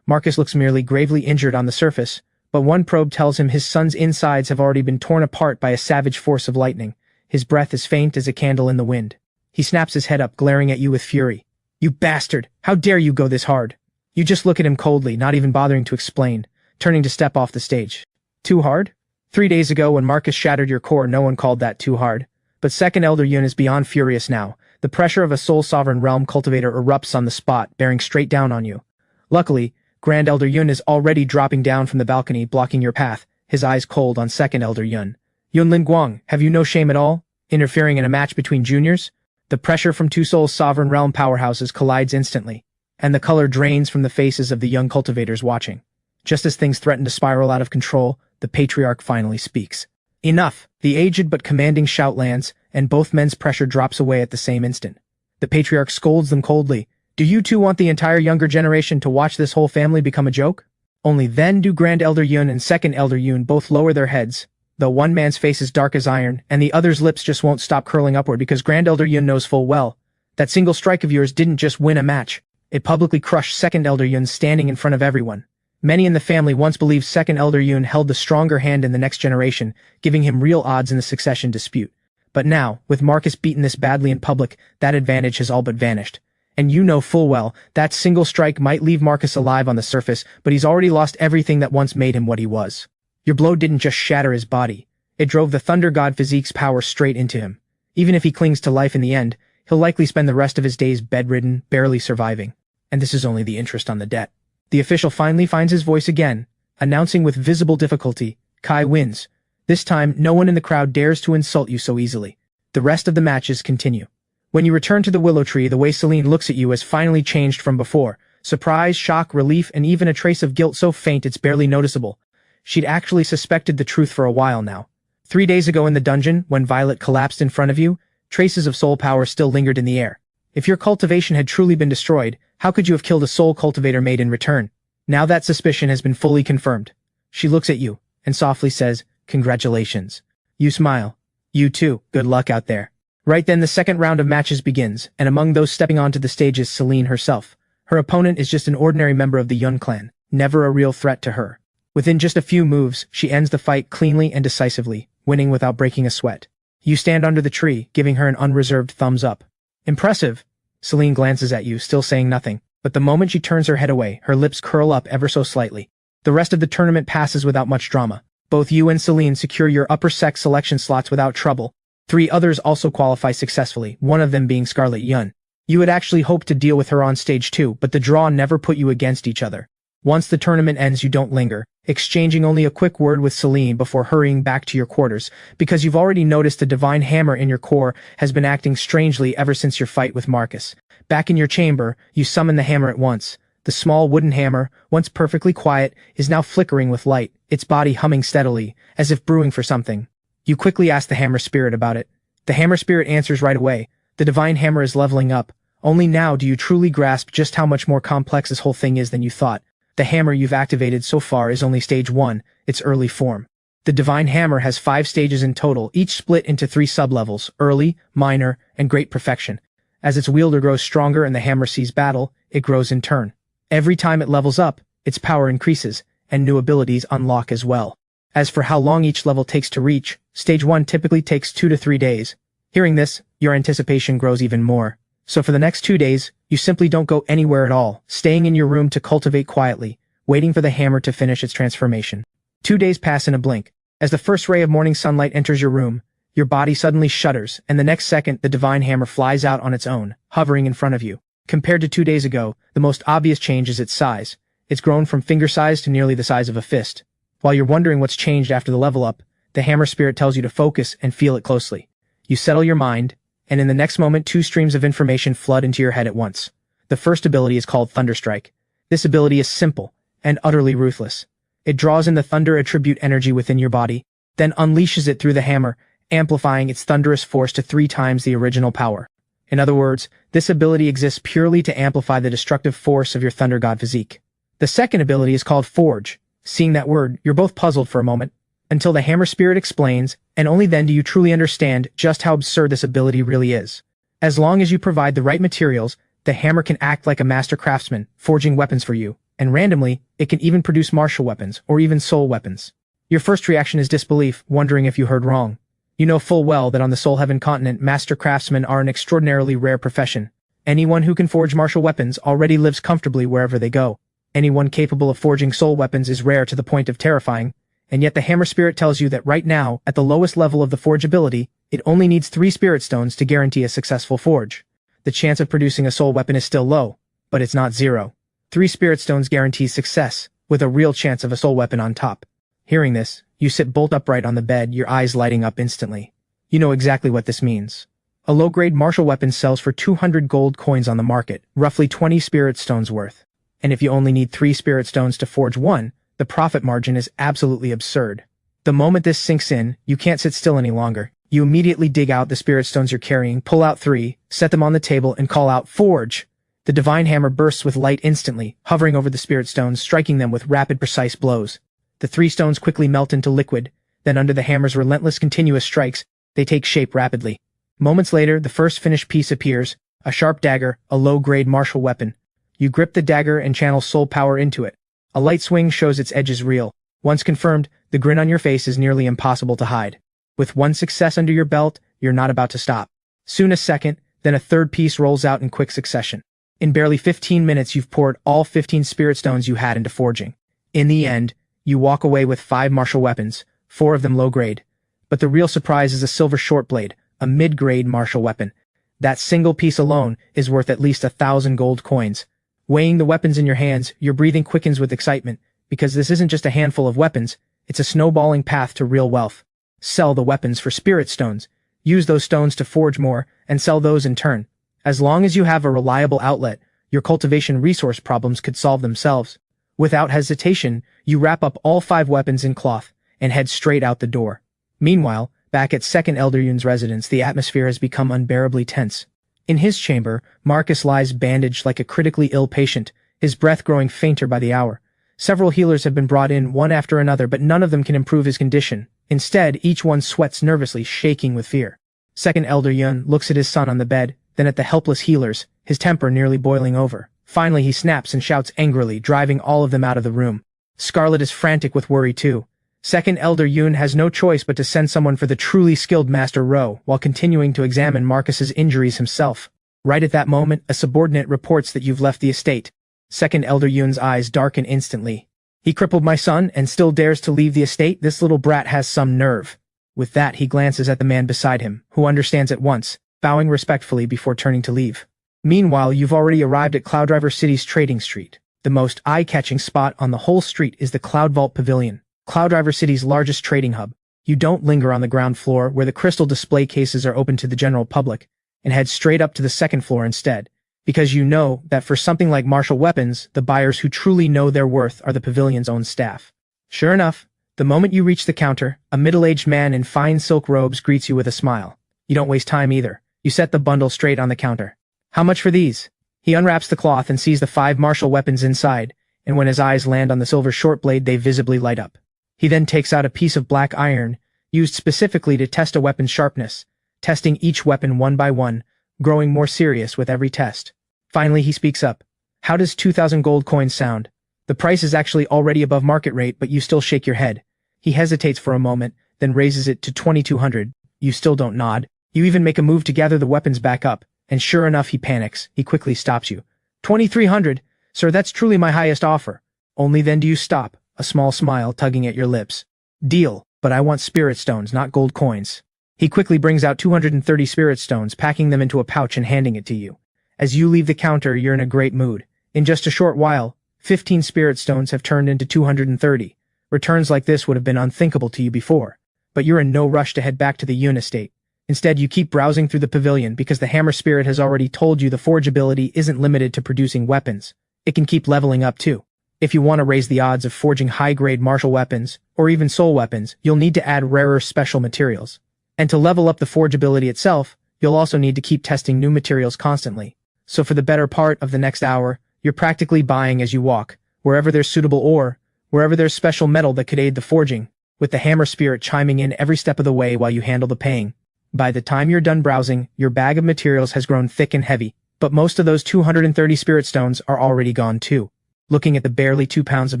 Marcus looks merely gravely injured on the surface, but one probe tells him his son's insides have already been torn apart by a savage force of lightning. His breath is faint as a candle in the wind. He snaps his head up, glaring at you with fury. You bastard! How dare you go this hard? You just look at him coldly, not even bothering to explain, turning to step off the stage. Too hard? 3 days ago when Marcus shattered your core, no one called that too hard. But Second Elder Yun is beyond furious now. The pressure of a soul-sovereign realm cultivator erupts on the spot, bearing straight down on you. Luckily, Grand Elder Yun is already dropping down from the balcony, blocking your path, his eyes cold on Second Elder Yun. Yunlin Guang, have you no shame at all? Interfering in a match between juniors? The pressure from two souls sovereign realm powerhouses collides instantly, and the color drains from the faces of the young cultivators watching. Just as things threaten to spiral out of control, the patriarch finally speaks. Enough! The aged but commanding shout lands, and both men's pressure drops away at the same instant. The patriarch scolds them coldly. Do you two want the entire younger generation to watch this whole family become a joke? Only then do Grand Elder Yun and Second Elder Yun both lower their heads, though one man's face is dark as iron, and the other's lips just won't stop curling upward because Grand Elder Yun knows full well that single strike of yours didn't just win a match. It publicly crushed Second Elder Yun standing in front of everyone. Many in the family once believed Second Elder Yun held the stronger hand in the next generation, giving him real odds in the succession dispute. But now, with Marcus beaten this badly in public, that advantage has all but vanished. And you know full well, that single strike might leave Marcus alive on the surface, but he's already lost everything that once made him what he was. Your blow didn't just shatter his body. It drove the Thunder God physique's power straight into him. Even if he clings to life in the end, he'll likely spend the rest of his days bedridden, barely surviving. And this is only the interest on the debt. The official finally finds his voice again, announcing with visible difficulty, Kai wins. This time, no one in the crowd dares to insult you so easily. The rest of the matches continue. When you return to the willow tree, the way Celine looks at you has finally changed from before. Surprise, shock, relief, and even a trace of guilt so faint it's barely noticeable. She'd actually suspected the truth for a while now. 3 days ago in the dungeon, when Violet collapsed in front of you, traces of soul power still lingered in the air. If your cultivation had truly been destroyed, how could you have killed a soul cultivator made in return? Now that suspicion has been fully confirmed. She looks at you, and softly says, congratulations. You smile. You too, good luck out there. Right then the second round of matches begins, and among those stepping onto the stage is Celine herself. Her opponent is just an ordinary member of the Yun clan, never a real threat to her. Within just a few moves, she ends the fight cleanly and decisively, winning without breaking a sweat. You stand under the tree, giving her an unreserved thumbs up. Impressive. Celine glances at you, still saying nothing, but the moment she turns her head away, her lips curl up ever so slightly. The rest of the tournament passes without much drama. Both you and Celine secure your upper sec selection slots without trouble. 3 others also qualify successfully, one of them being Scarlet Yun. You had actually hoped to deal with her on stage 2, but the draw never put you against each other. Once the tournament ends, you don't linger, exchanging only a quick word with Celine before hurrying back to your quarters, because you've already noticed the divine hammer in your core has been acting strangely ever since your fight with Marcus. Back in your chamber, you summon the hammer at once. The small wooden hammer, once perfectly quiet, is now flickering with light, its body humming steadily, as if brewing for something. You quickly ask the hammer spirit about it. The hammer spirit answers right away. The divine hammer is leveling up. Only now do you truly grasp just how much more complex this whole thing is than you thought. The hammer you've activated so far is only stage 1, its early form. The divine hammer has 5 stages in total, each split into 3 sublevels, early, minor, and great perfection. As its wielder grows stronger and the hammer sees battle, it grows in turn. Every time it levels up, its power increases, and new abilities unlock as well. As for how long each level takes to reach, stage 1 typically takes 2 to 3 days. Hearing this, your anticipation grows even more. So for the next 2 days, you simply don't go anywhere at all, staying in your room to cultivate quietly, waiting for the hammer to finish its transformation. 2 days pass in a blink. As the first ray of morning sunlight enters your room, your body suddenly shudders, and the next second the divine hammer flies out on its own, hovering in front of you. Compared to 2 days ago, the most obvious change is its size. It's grown from finger size to nearly the size of a fist. While you're wondering what's changed after the level up, the hammer spirit tells you to focus and feel it closely. You settle your mind, and in the next moment 2 streams of information flood into your head at once. The first ability is called Thunderstrike. This ability is simple and utterly ruthless. It draws in the thunder attribute energy within your body, then unleashes it through the hammer, amplifying its thunderous force to 3 times the original power. In other words, this ability exists purely to amplify the destructive force of your thunder god physique. The second ability is called Forge. Seeing that word, you're both puzzled for a moment, until the hammer spirit explains, and only then do you truly understand just how absurd this ability really is. As long as you provide the right materials, the hammer can act like a master craftsman, forging weapons for you, and randomly, it can even produce martial weapons, or even soul weapons. Your first reaction is disbelief, wondering if you heard wrong. You know full well that on the Soul Heaven continent, master craftsmen are an extraordinarily rare profession. Anyone who can forge martial weapons already lives comfortably wherever they go. Anyone capable of forging soul weapons is rare to the point of terrifying, and yet the hammer spirit tells you that right now, at the lowest level of the forge ability, it only needs 3 spirit stones to guarantee a successful forge. The chance of producing a soul weapon is still low, but it's not 0. 3 spirit stones guarantees success, with a real chance of a soul weapon on top. Hearing this, you sit bolt upright on the bed, your eyes lighting up instantly. You know exactly what this means. A low-grade martial weapon sells for 200 gold coins on the market, roughly 20 spirit stones worth. And if you only need 3 spirit stones to forge one, the profit margin is absolutely absurd. The moment this sinks in, you can't sit still any longer. You immediately dig out the spirit stones you're carrying, pull out 3, set them on the table, and call out, "Forge!" The divine hammer bursts with light instantly, hovering over the spirit stones, striking them with rapid, precise blows. The 3 stones quickly melt into liquid, then under the hammer's relentless, continuous strikes, they take shape rapidly. Moments later, the first finished piece appears, a sharp dagger, a low-grade martial weapon. You grip the dagger and channel soul power into it. A light swing shows its edge is real. Once confirmed, the grin on your face is nearly impossible to hide. With 1 success under your belt, you're not about to stop. Soon a second, then a third piece rolls out in quick succession. In barely 15 minutes, you've poured all 15 spirit stones you had into forging. In the end, you walk away with 5 martial weapons, 4 of them low-grade. But the real surprise is a silver short blade, a mid-grade martial weapon. That single piece alone is worth at least 1,000 gold coins. Weighing the weapons in your hands, your breathing quickens with excitement, because this isn't just a handful of weapons, it's a snowballing path to real wealth. Sell the weapons for spirit stones, use those stones to forge more, and sell those in turn. As long as you have a reliable outlet, your cultivation resource problems could solve themselves. Without hesitation, you wrap up all 5 weapons in cloth, and head straight out the door. Meanwhile, back at Second Elder Yun's residence, the atmosphere has become unbearably tense. In his chamber, Marcus lies bandaged like a critically ill patient, his breath growing fainter by the hour. Several healers have been brought in one after another, but none of them can improve his condition. Instead, each one sweats nervously, shaking with fear. Second Elder Yun looks at his son on the bed, then at the helpless healers, his temper nearly boiling over. Finally, he snaps and shouts angrily, driving all of them out of the room. Scarlet is frantic with worry too. Second Elder Yun has no choice but to send someone for the truly skilled Master Ro, while continuing to examine Marcus's injuries himself. Right at that moment, a subordinate reports that you've left the estate. Second Elder Yun's eyes darken instantly. He crippled my son and still dares to leave the estate? This little brat has some nerve. With that, he glances at the man beside him, who understands at once, bowing respectfully before turning to leave. Meanwhile, you've already arrived at Cloudriver City's trading street. The most eye-catching spot on the whole street is the Cloud Vault Pavilion, Cloudriver City's largest trading hub. You don't linger on the ground floor where the crystal display cases are open to the general public, and head straight up to the second floor instead, because you know that for something like martial weapons, the buyers who truly know their worth are the pavilion's own staff. Sure enough, the moment you reach the counter, a middle-aged man in fine silk robes greets you with a smile. You don't waste time either. You set the bundle straight on the counter. How much for these? He unwraps the cloth and sees the 5 martial weapons inside, and when his eyes land on the silver short blade, they visibly light up. He then takes out a piece of black iron, used specifically to test a weapon's sharpness, testing each weapon one by one, growing more serious with every test. Finally, he speaks up. How does 2,000 gold coins sound? The price is actually already above market rate, but you still shake your head. He hesitates for a moment, then raises it to 2,200. You still don't nod. You even make a move to gather the weapons back up, and sure enough, he panics. He quickly stops you. 2,300? Sir, that's truly my highest offer. Only then do you stop, a small smile tugging at your lips. Deal, but I want spirit stones, not gold coins. He quickly brings out 230 spirit stones, packing them into a pouch and handing it to you. As you leave the counter, you're in a great mood. In just a short while, 15 spirit stones have turned into 230. Returns like this would have been unthinkable to you before, but you're in no rush to head back to the Yun estate. Instead, you keep browsing through the pavilion because the Hammer Spirit has already told you the forge ability isn't limited to producing weapons. It can keep leveling up too. If you want to raise the odds of forging high-grade martial weapons, or even soul weapons, you'll need to add rarer special materials. And to level up the forgeability itself, you'll also need to keep testing new materials constantly. So for the better part of the next hour, you're practically buying as you walk, wherever there's suitable ore, wherever there's special metal that could aid the forging, with the hammer spirit chiming in every step of the way while you handle the paying. By the time you're done browsing, your bag of materials has grown thick and heavy, but most of those 230 spirit stones are already gone too. Looking at the barely 2 pounds of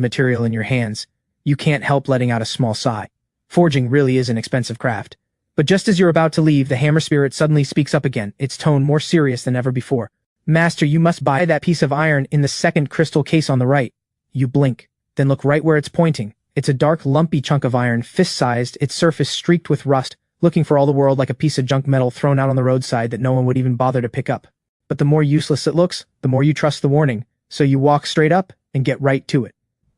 material in your hands, you can't help letting out a small sigh. Forging really is an expensive craft. But just as you're about to leave, the hammer spirit suddenly speaks up again, its tone more serious than ever before. Master, you must buy that piece of iron in the second crystal case on the right. You blink, then look right where it's pointing. It's a dark, lumpy chunk of iron, fist-sized, its surface streaked with rust, looking for all the world like a piece of junk metal thrown out on the roadside that no one would even bother to pick up. But the more useless it looks, the more you trust the warning, so you walk straight up and get right to it.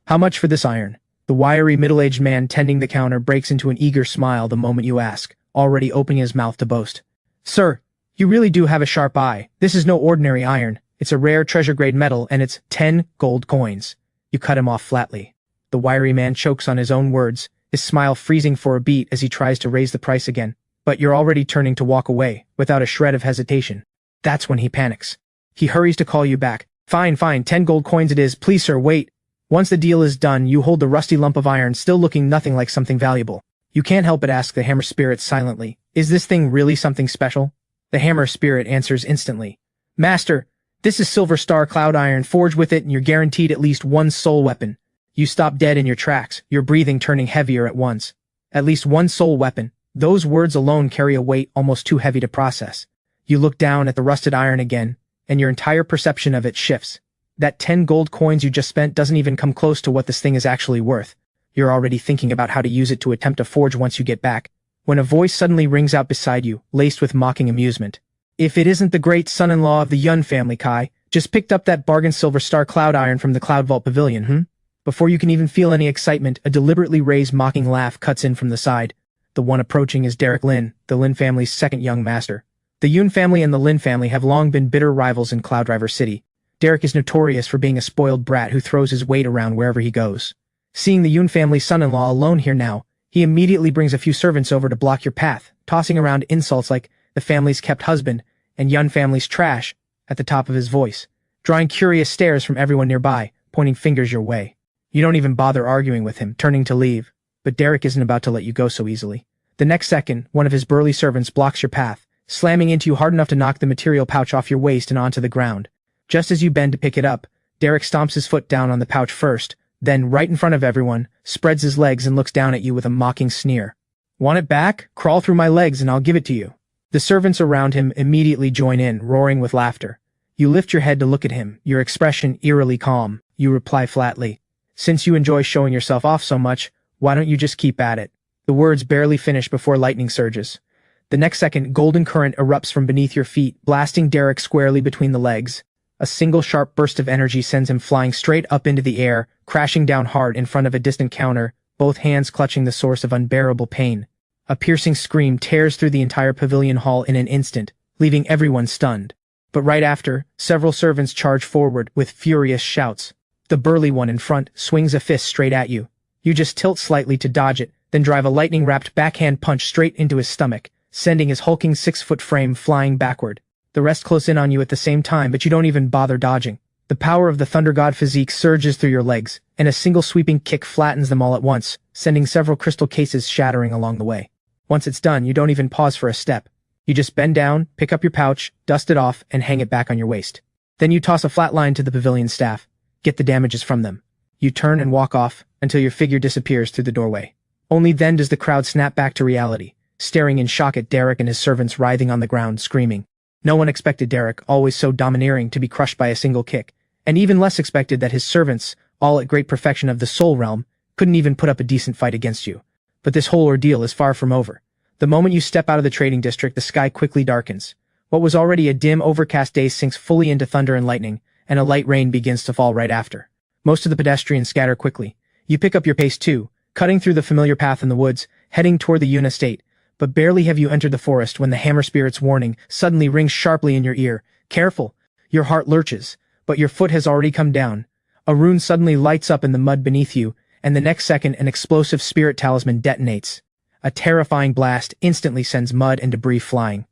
How much for this iron? The wiry, middle-aged man tending the counter breaks into an eager smile the moment you ask, already opening his mouth to boast. Sir, you really do have a sharp eye. This is no ordinary iron. It's a rare treasure-grade metal, and it's 10 gold coins. You cut him off flatly. The wiry man chokes on his own words, his smile freezing for a beat as he tries to raise the price again. But you're already turning to walk away, without a shred of hesitation. That's when he panics. He hurries to call you back. Fine, 10 gold coins it is. Please, sir, wait. Once the deal is done, you hold the rusty lump of iron, still looking nothing like something valuable. You can't help but ask the hammer spirit silently, is this thing really something special? The hammer spirit answers instantly. Master, this is silver star cloud iron, forged with it and you're guaranteed at least one soul weapon. You stop dead in your tracks, your breathing turning heavier at once. At least one soul weapon. Those words alone carry a weight almost too heavy to process. You look down at the rusted iron again, and your entire perception of it shifts. That 10 gold coins you just spent doesn't even come close to what this thing is actually worth. You're already thinking about how to use it to attempt a forge once you get back, when a voice suddenly rings out beside you, laced with mocking amusement. If it isn't the great son-in-law of the Yun family, Kai, just picked up that bargain silver star cloud iron from the Cloud Vault Pavilion, Before you can even feel any excitement, a deliberately raised mocking laugh cuts in from the side. The one approaching is Derek Lin, the Lin family's second young master. The Yun family and the Lin family have long been bitter rivals in Cloud Driver City. Derek is notorious for being a spoiled brat who throws his weight around wherever he goes. Seeing the Yun family's son-in-law alone here now, he immediately brings a few servants over to block your path, tossing around insults like the family's kept husband and Yun family's trash at the top of his voice, drawing curious stares from everyone nearby, pointing fingers your way. You don't even bother arguing with him, turning to leave, but Derek isn't about to let you go so easily. The next second, one of his burly servants blocks your path, slamming into you hard enough to knock the material pouch off your waist and onto the ground. Just as you bend to pick it up, Derek stomps his foot down on the pouch first, then, right in front of everyone, spreads his legs and looks down at you with a mocking sneer. Want it back? Crawl through my legs and I'll give it to you. The servants around him immediately join in, roaring with laughter. You lift your head to look at him, your expression eerily calm. You reply flatly, since you enjoy showing yourself off so much, why don't you just keep at it? The words barely finish before lightning surges. The next second, golden current erupts from beneath your feet, blasting Derek squarely between the legs. A single sharp burst of energy sends him flying straight up into the air, crashing down hard in front of a distant counter, both hands clutching the source of unbearable pain. A piercing scream tears through the entire pavilion hall in an instant, leaving everyone stunned. But right after, several servants charge forward with furious shouts. The burly one in front swings a fist straight at you. You just tilt slightly to dodge it, then drive a lightning-wrapped backhand punch straight into his stomach, sending his hulking 6-foot frame flying backward. The rest close in on you at the same time, but you don't even bother dodging. The power of the Thunder God physique surges through your legs, and a single sweeping kick flattens them all at once, sending several crystal cases shattering along the way. Once it's done, you don't even pause for a step. You just bend down, pick up your pouch, dust it off, and hang it back on your waist. Then you toss a flat line to the pavilion staff. Get the damages from them. You turn and walk off, until your figure disappears through the doorway. Only then does the crowd snap back to reality, staring in shock at Derek and his servants writhing on the ground, screaming. No one expected Derek, always so domineering, to be crushed by a single kick, and even less expected that his servants, all at great perfection of the soul realm, couldn't even put up a decent fight against you. But this whole ordeal is far from over. The moment you step out of the trading district, the sky quickly darkens. What was already a dim, overcast day sinks fully into thunder and lightning, and a light rain begins to fall right after. Most of the pedestrians scatter quickly. You pick up your pace too, cutting through the familiar path in the woods, heading toward the Yun estate. But barely have you entered the forest when the hammer spirit's warning suddenly rings sharply in your ear. Careful! Your heart lurches, but your foot has already come down. A rune suddenly lights up in the mud beneath you, and the next second an explosive spirit talisman detonates. A terrifying blast instantly sends mud and debris flying.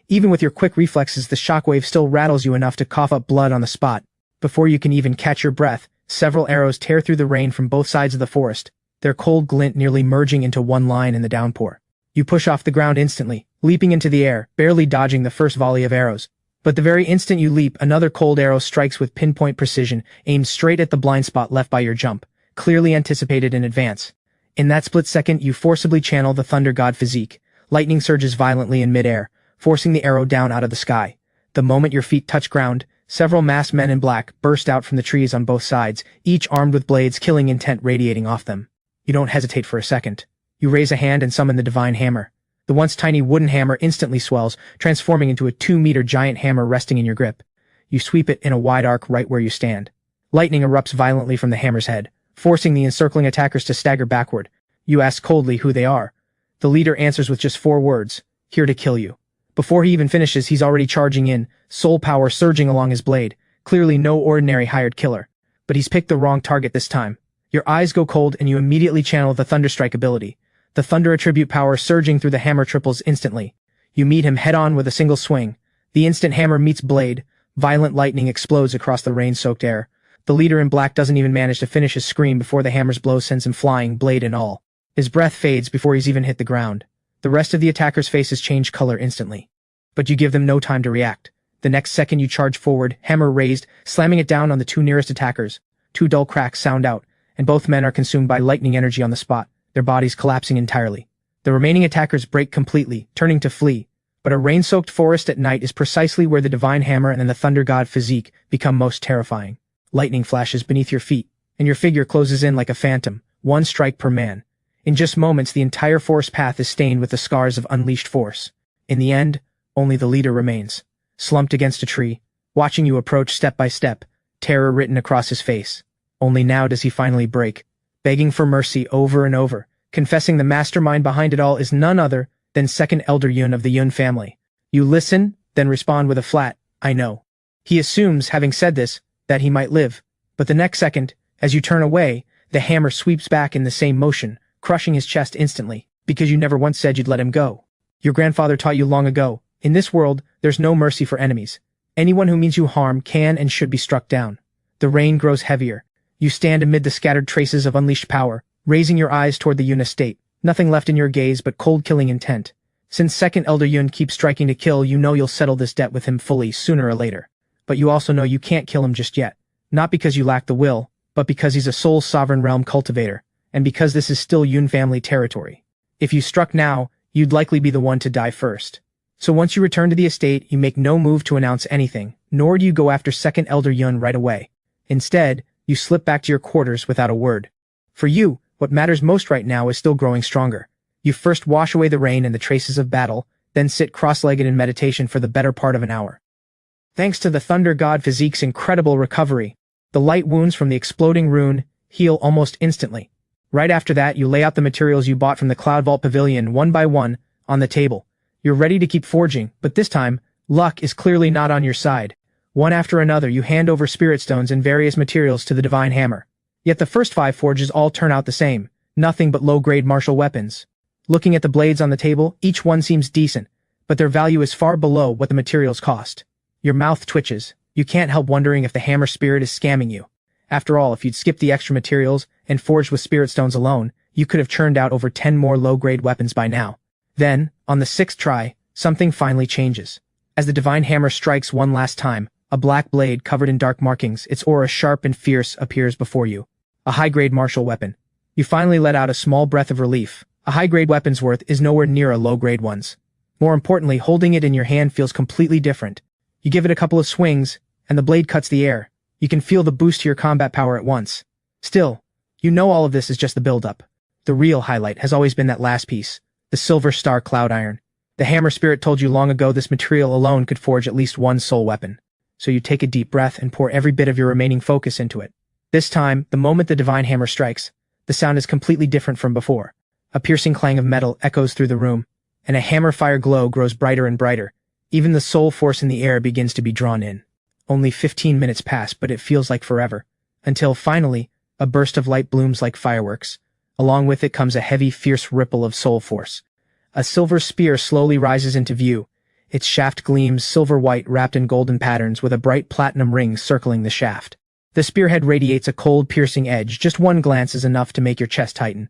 Even with your quick reflexes, the shockwave still rattles you enough to cough up blood on the spot. Before you can even catch your breath, several arrows tear through the rain from both sides of the forest, their cold glint nearly merging into one line in the downpour. You push off the ground instantly, leaping into the air, barely dodging the first volley of arrows. But the very instant you leap, another cold arrow strikes with pinpoint precision, aimed straight at the blind spot left by your jump, clearly anticipated in advance. In that split second, you forcibly channel the Thunder God physique. Lightning surges violently in midair, forcing the arrow down out of the sky. The moment your feet touch ground, several masked men in black burst out from the trees on both sides, each armed with blades, killing intent radiating off them. You don't hesitate for a second. You raise a hand and summon the divine hammer. The once tiny wooden hammer instantly swells, transforming into a 2-meter giant hammer resting in your grip. You sweep it in a wide arc right where you stand. Lightning erupts violently from the hammer's head, forcing the encircling attackers to stagger backward. You ask coldly who they are. The leader answers with just 4 words, "Here to kill you." Before he even finishes, he's already charging in, soul power surging along his blade, clearly no ordinary hired killer. But he's picked the wrong target this time. Your eyes go cold and you immediately channel the Thunderstrike ability. The Thunder attribute power surging through the hammer triples instantly. You meet him head-on with a single swing. The instant hammer meets blade, violent lightning explodes across the rain-soaked air. The leader in black doesn't even manage to finish his scream before the hammer's blow sends him flying, blade and all. His breath fades before he's even hit the ground. The rest of the attackers' faces change color instantly. But you give them no time to react. The next second you charge forward, hammer raised, slamming it down on the 2 nearest attackers. 2 dull cracks sound out, and both men are consumed by lightning energy on the spot, their bodies collapsing entirely. The remaining attackers break completely, turning to flee. But a rain-soaked forest at night is precisely where the divine hammer and the Thunder God physique become most terrifying. Lightning flashes beneath your feet, and your figure closes in like a phantom, 1 strike per man. In just moments, the entire forest path is stained with the scars of unleashed force. In the end, only the leader remains, slumped against a tree, watching you approach step by step, terror written across his face. Only now does he finally break, begging for mercy over and over, confessing the mastermind behind it all is none other than second Elder Yun of the Yun family. You listen, then respond with a flat, "I know." He assumes, having said this, that he might live. But the next second, as you turn away, the hammer sweeps back in the same motion, crushing his chest instantly, because you never once said you'd let him go. Your grandfather taught you long ago, in this world, there's no mercy for enemies. Anyone who means you harm can and should be struck down. The rain grows heavier. You stand amid the scattered traces of unleashed power, raising your eyes toward the Yun estate, nothing left in your gaze but cold killing intent. Since second Elder Yun keeps striking to kill, you know you'll settle this debt with him fully sooner or later. But you also know you can't kill him just yet. Not because you lack the will, but because he's a sole sovereign realm cultivator, and because this is still Yun family territory. If you struck now, you'd likely be the one to die first. So once you return to the estate, you make no move to announce anything, nor do you go after second Elder Yun right away. Instead, you slip back to your quarters without a word. For you, what matters most right now is still growing stronger. You first wash away the rain and the traces of battle, then sit cross-legged in meditation for the better part of an hour. Thanks to the Thunder God physique's incredible recovery, the light wounds from the exploding rune heal almost instantly. Right after that, you lay out the materials you bought from the Cloud Vault Pavilion one by one on the table. You're ready to keep forging, but this time, luck is clearly not on your side. One after another, you hand over spirit stones and various materials to the divine hammer. Yet the first 5 forges all turn out the same, nothing but low-grade martial weapons. Looking at the blades on the table, each one seems decent, but their value is far below what the materials cost. Your mouth twitches. You can't help wondering if the hammer spirit is scamming you. After all, if you'd skipped the extra materials and forged with spirit stones alone, you could have churned out over 10 more low-grade weapons by now. Then, on the 6th try, something finally changes. As the divine hammer strikes one last time, a black blade covered in dark markings, its aura sharp and fierce, appears before you. A high-grade martial weapon. You finally let out a small breath of relief. A high-grade weapon's worth is nowhere near a low-grade one's. More importantly, holding it in your hand feels completely different. You give it a couple of swings, and the blade cuts the air. You can feel the boost to your combat power at once. Still, you know all of this is just the build-up. The real highlight has always been that last piece, the Silver Star Cloud Iron. The hammer spirit told you long ago this material alone could forge at least one soul weapon. So you take a deep breath and pour every bit of your remaining focus into it. This time, the moment the divine hammer strikes, the sound is completely different from before. A piercing clang of metal echoes through the room, and a hammer fire glow grows brighter and brighter. Even the soul force in the air begins to be drawn in. Only 15 minutes pass, but it feels like forever. until finally, a burst of light blooms like fireworks. Along with it comes a heavy, fierce ripple of soul force. A silver spear slowly rises into view. Its shaft gleams silver-white wrapped in golden patterns with a bright platinum ring circling the shaft. The spearhead radiates a cold, piercing edge. Just one glance is enough to make your chest tighten.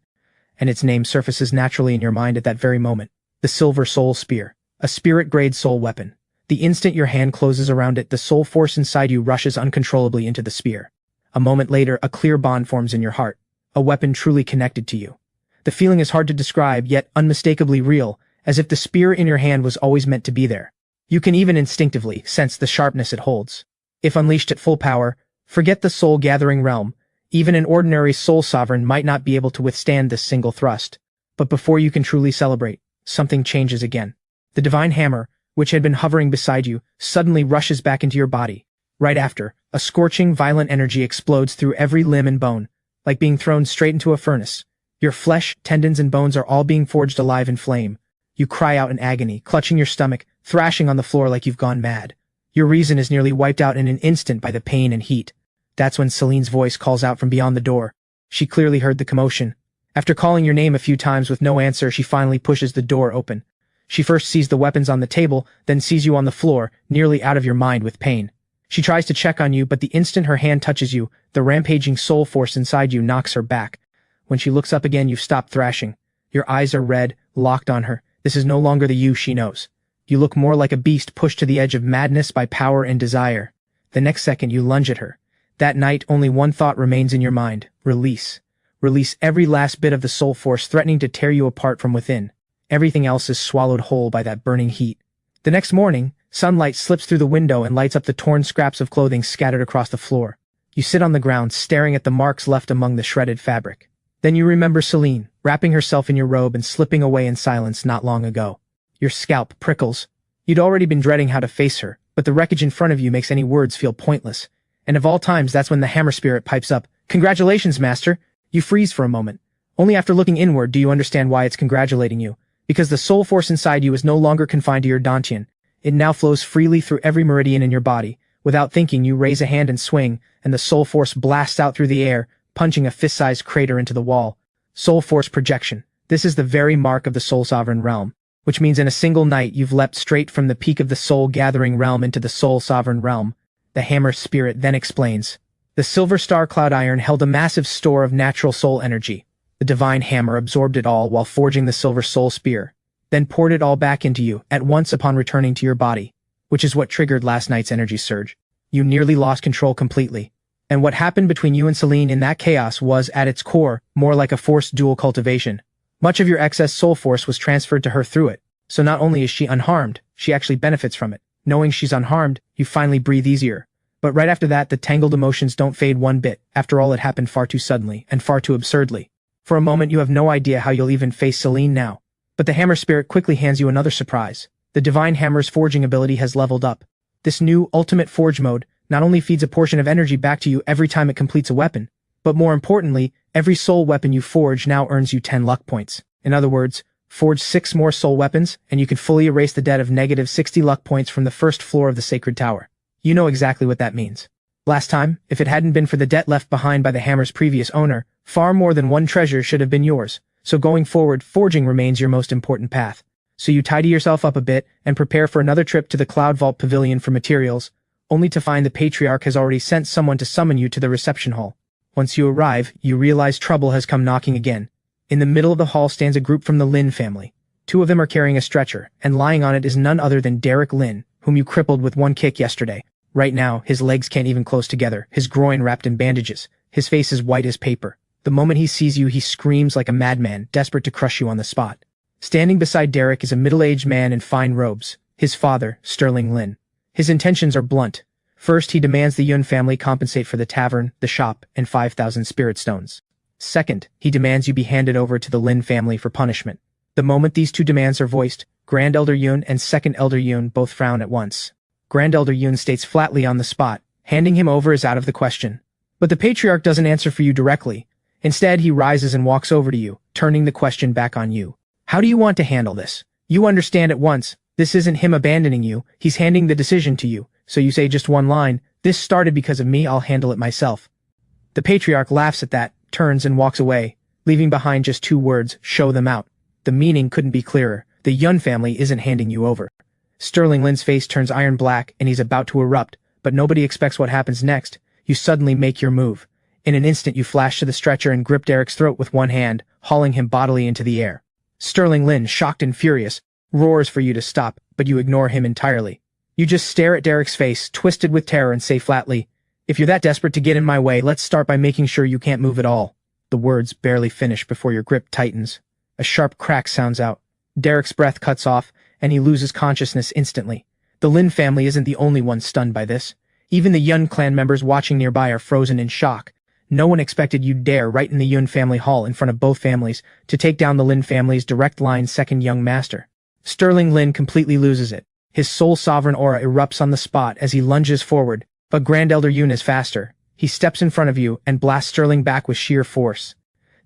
And its name surfaces naturally in your mind at that very moment. The Silver Soul Spear. A spirit-grade soul weapon. The instant your hand closes around it, the soul force inside you rushes uncontrollably into the spear. A moment later, a clear bond forms in your heart. A weapon truly connected to you. The feeling is hard to describe, yet unmistakably real, as if the spear in your hand was always meant to be there. You can even instinctively sense the sharpness it holds. If unleashed at full power, forget the soul-gathering realm. Even an ordinary soul sovereign might not be able to withstand this single thrust. But before you can truly celebrate, something changes again. The divine hammer, which had been hovering beside you, suddenly rushes back into your body. Right after, a scorching, violent energy explodes through every limb and bone, like being thrown straight into a furnace. Your flesh, tendons, and bones are all being forged alive in flame. You cry out in agony, clutching your stomach, thrashing on the floor like you've gone mad. Your reason is nearly wiped out in an instant by the pain and heat. That's when Celine's voice calls out from beyond the door. She clearly heard the commotion. After calling your name a few times with no answer, she finally pushes the door open. She first sees the weapons on the table, then sees you on the floor, nearly out of your mind with pain. She tries to check on you, but the instant her hand touches you, the rampaging soul force inside you knocks her back. When she looks up again, you've stopped thrashing. Your eyes are red, locked on her. This is no longer the you she knows. You look more like a beast pushed to the edge of madness by power and desire. The next second, you lunge at her. That night, only one thought remains in your mind: release. Release every last bit of the soul force threatening to tear you apart from within. Everything else is swallowed whole by that burning heat. The next morning, sunlight slips through the window and lights up the torn scraps of clothing scattered across the floor. You sit on the ground, staring at the marks left among the shredded fabric. Then you remember Celine, wrapping herself in your robe and slipping away in silence not long ago. Your scalp prickles. You'd already been dreading how to face her, but the wreckage in front of you makes any words feel pointless. And of all times, that's when the hammer spirit pipes up. "Congratulations, master!" You freeze for a moment. Only after looking inward do you understand why it's congratulating you. Because the soul force inside you is no longer confined to your dantian. It now flows freely through every meridian in your body. Without thinking, you raise a hand and swing, and the soul force blasts out through the air, punching a fist-sized crater into the wall. Soul force projection. This is the very mark of the soul sovereign realm, which means in a single night you've leapt straight from the peak of the soul-gathering realm into the soul sovereign realm. The hammer spirit then explains. The silver star cloud iron held a massive store of natural soul energy. The divine hammer absorbed it all while forging the silver soul spear, then poured it all back into you at once upon returning to your body, which is what triggered last night's energy surge. You nearly lost control completely. And what happened between you and Celine in that chaos was, at its core, more like a forced dual cultivation. Much of your excess soul force was transferred to her through it, so not only is she unharmed, she actually benefits from it. Knowing she's unharmed, you finally breathe easier. But right after that, the tangled emotions don't fade one bit. After all, it happened far too suddenly, and far too absurdly. For a moment, you have no idea how you'll even face Celine now. But the hammer spirit quickly hands you another surprise. The divine hammer's forging ability has leveled up. This new, ultimate forge mode not only feeds a portion of energy back to you every time it completes a weapon, but more importantly, every soul weapon you forge now earns you 10 luck points. In other words, forge 6 more soul weapons, and you can fully erase the debt of negative 60 luck points from the first floor of the Sacred Tower. You know exactly what that means. Last time, if it hadn't been for the debt left behind by the hammer's previous owner, far more than one treasure should have been yours. So going forward, forging remains your most important path. So you tidy yourself up a bit and prepare for another trip to the Cloud Vault Pavilion for materials, only to find the Patriarch has already sent someone to summon you to the reception hall. Once you arrive, you realize trouble has come knocking again. In the middle of the hall stands a group from the Lin family. 2 of them are carrying a stretcher, and lying on it is none other than Derek Lin, whom you crippled with one kick yesterday. Right now, his legs can't even close together, his groin wrapped in bandages, his face is white as paper. The moment he sees you, he screams like a madman, desperate to crush you on the spot. Standing beside Derek is a middle-aged man in fine robes, his father, Sterling Lin. His intentions are blunt. First, he demands the Yun family compensate for the tavern, the shop, and 5,000 spirit stones. Second, he demands you be handed over to the Lin family for punishment. The moment these 2 demands are voiced, Grand Elder Yun and Second Elder Yun both frown at once. Grand Elder Yun states flatly on the spot, handing him over is out of the question. But the Patriarch doesn't answer for you directly. Instead, he rises and walks over to you, turning the question back on you. How do you want to handle this? You understand at once. This isn't him abandoning you, he's handing the decision to you. So you say just one line, "This started because of me, I'll handle it myself." The patriarch laughs at that, turns and walks away, leaving behind just 2 words, show them out. The meaning couldn't be clearer. The Yun family isn't handing you over. Sterling Lin's face turns iron black and he's about to erupt, but nobody expects what happens next. You suddenly make your move. In an instant you flash to the stretcher and grip Derek's throat with one hand, hauling him bodily into the air. Sterling Lin, shocked and furious, roars for you to stop, but you ignore him entirely. You just stare at Derek's face, twisted with terror, and say flatly, "If you're that desperate to get in my way, let's start by making sure you can't move at all." The words barely finish before your grip tightens. A sharp crack sounds out. Derek's breath cuts off, and he loses consciousness instantly. The Lin family isn't the only one stunned by this. Even the Yun clan members watching nearby are frozen in shock. No one expected you'd dare, right in the Yun family hall in front of both families, to take down the Lin family's direct line second young master. Sterling Lin completely loses it. His sole sovereign aura erupts on the spot as he lunges forward, but Grand Elder Yun is faster. He steps in front of you and blasts Sterling back with sheer force.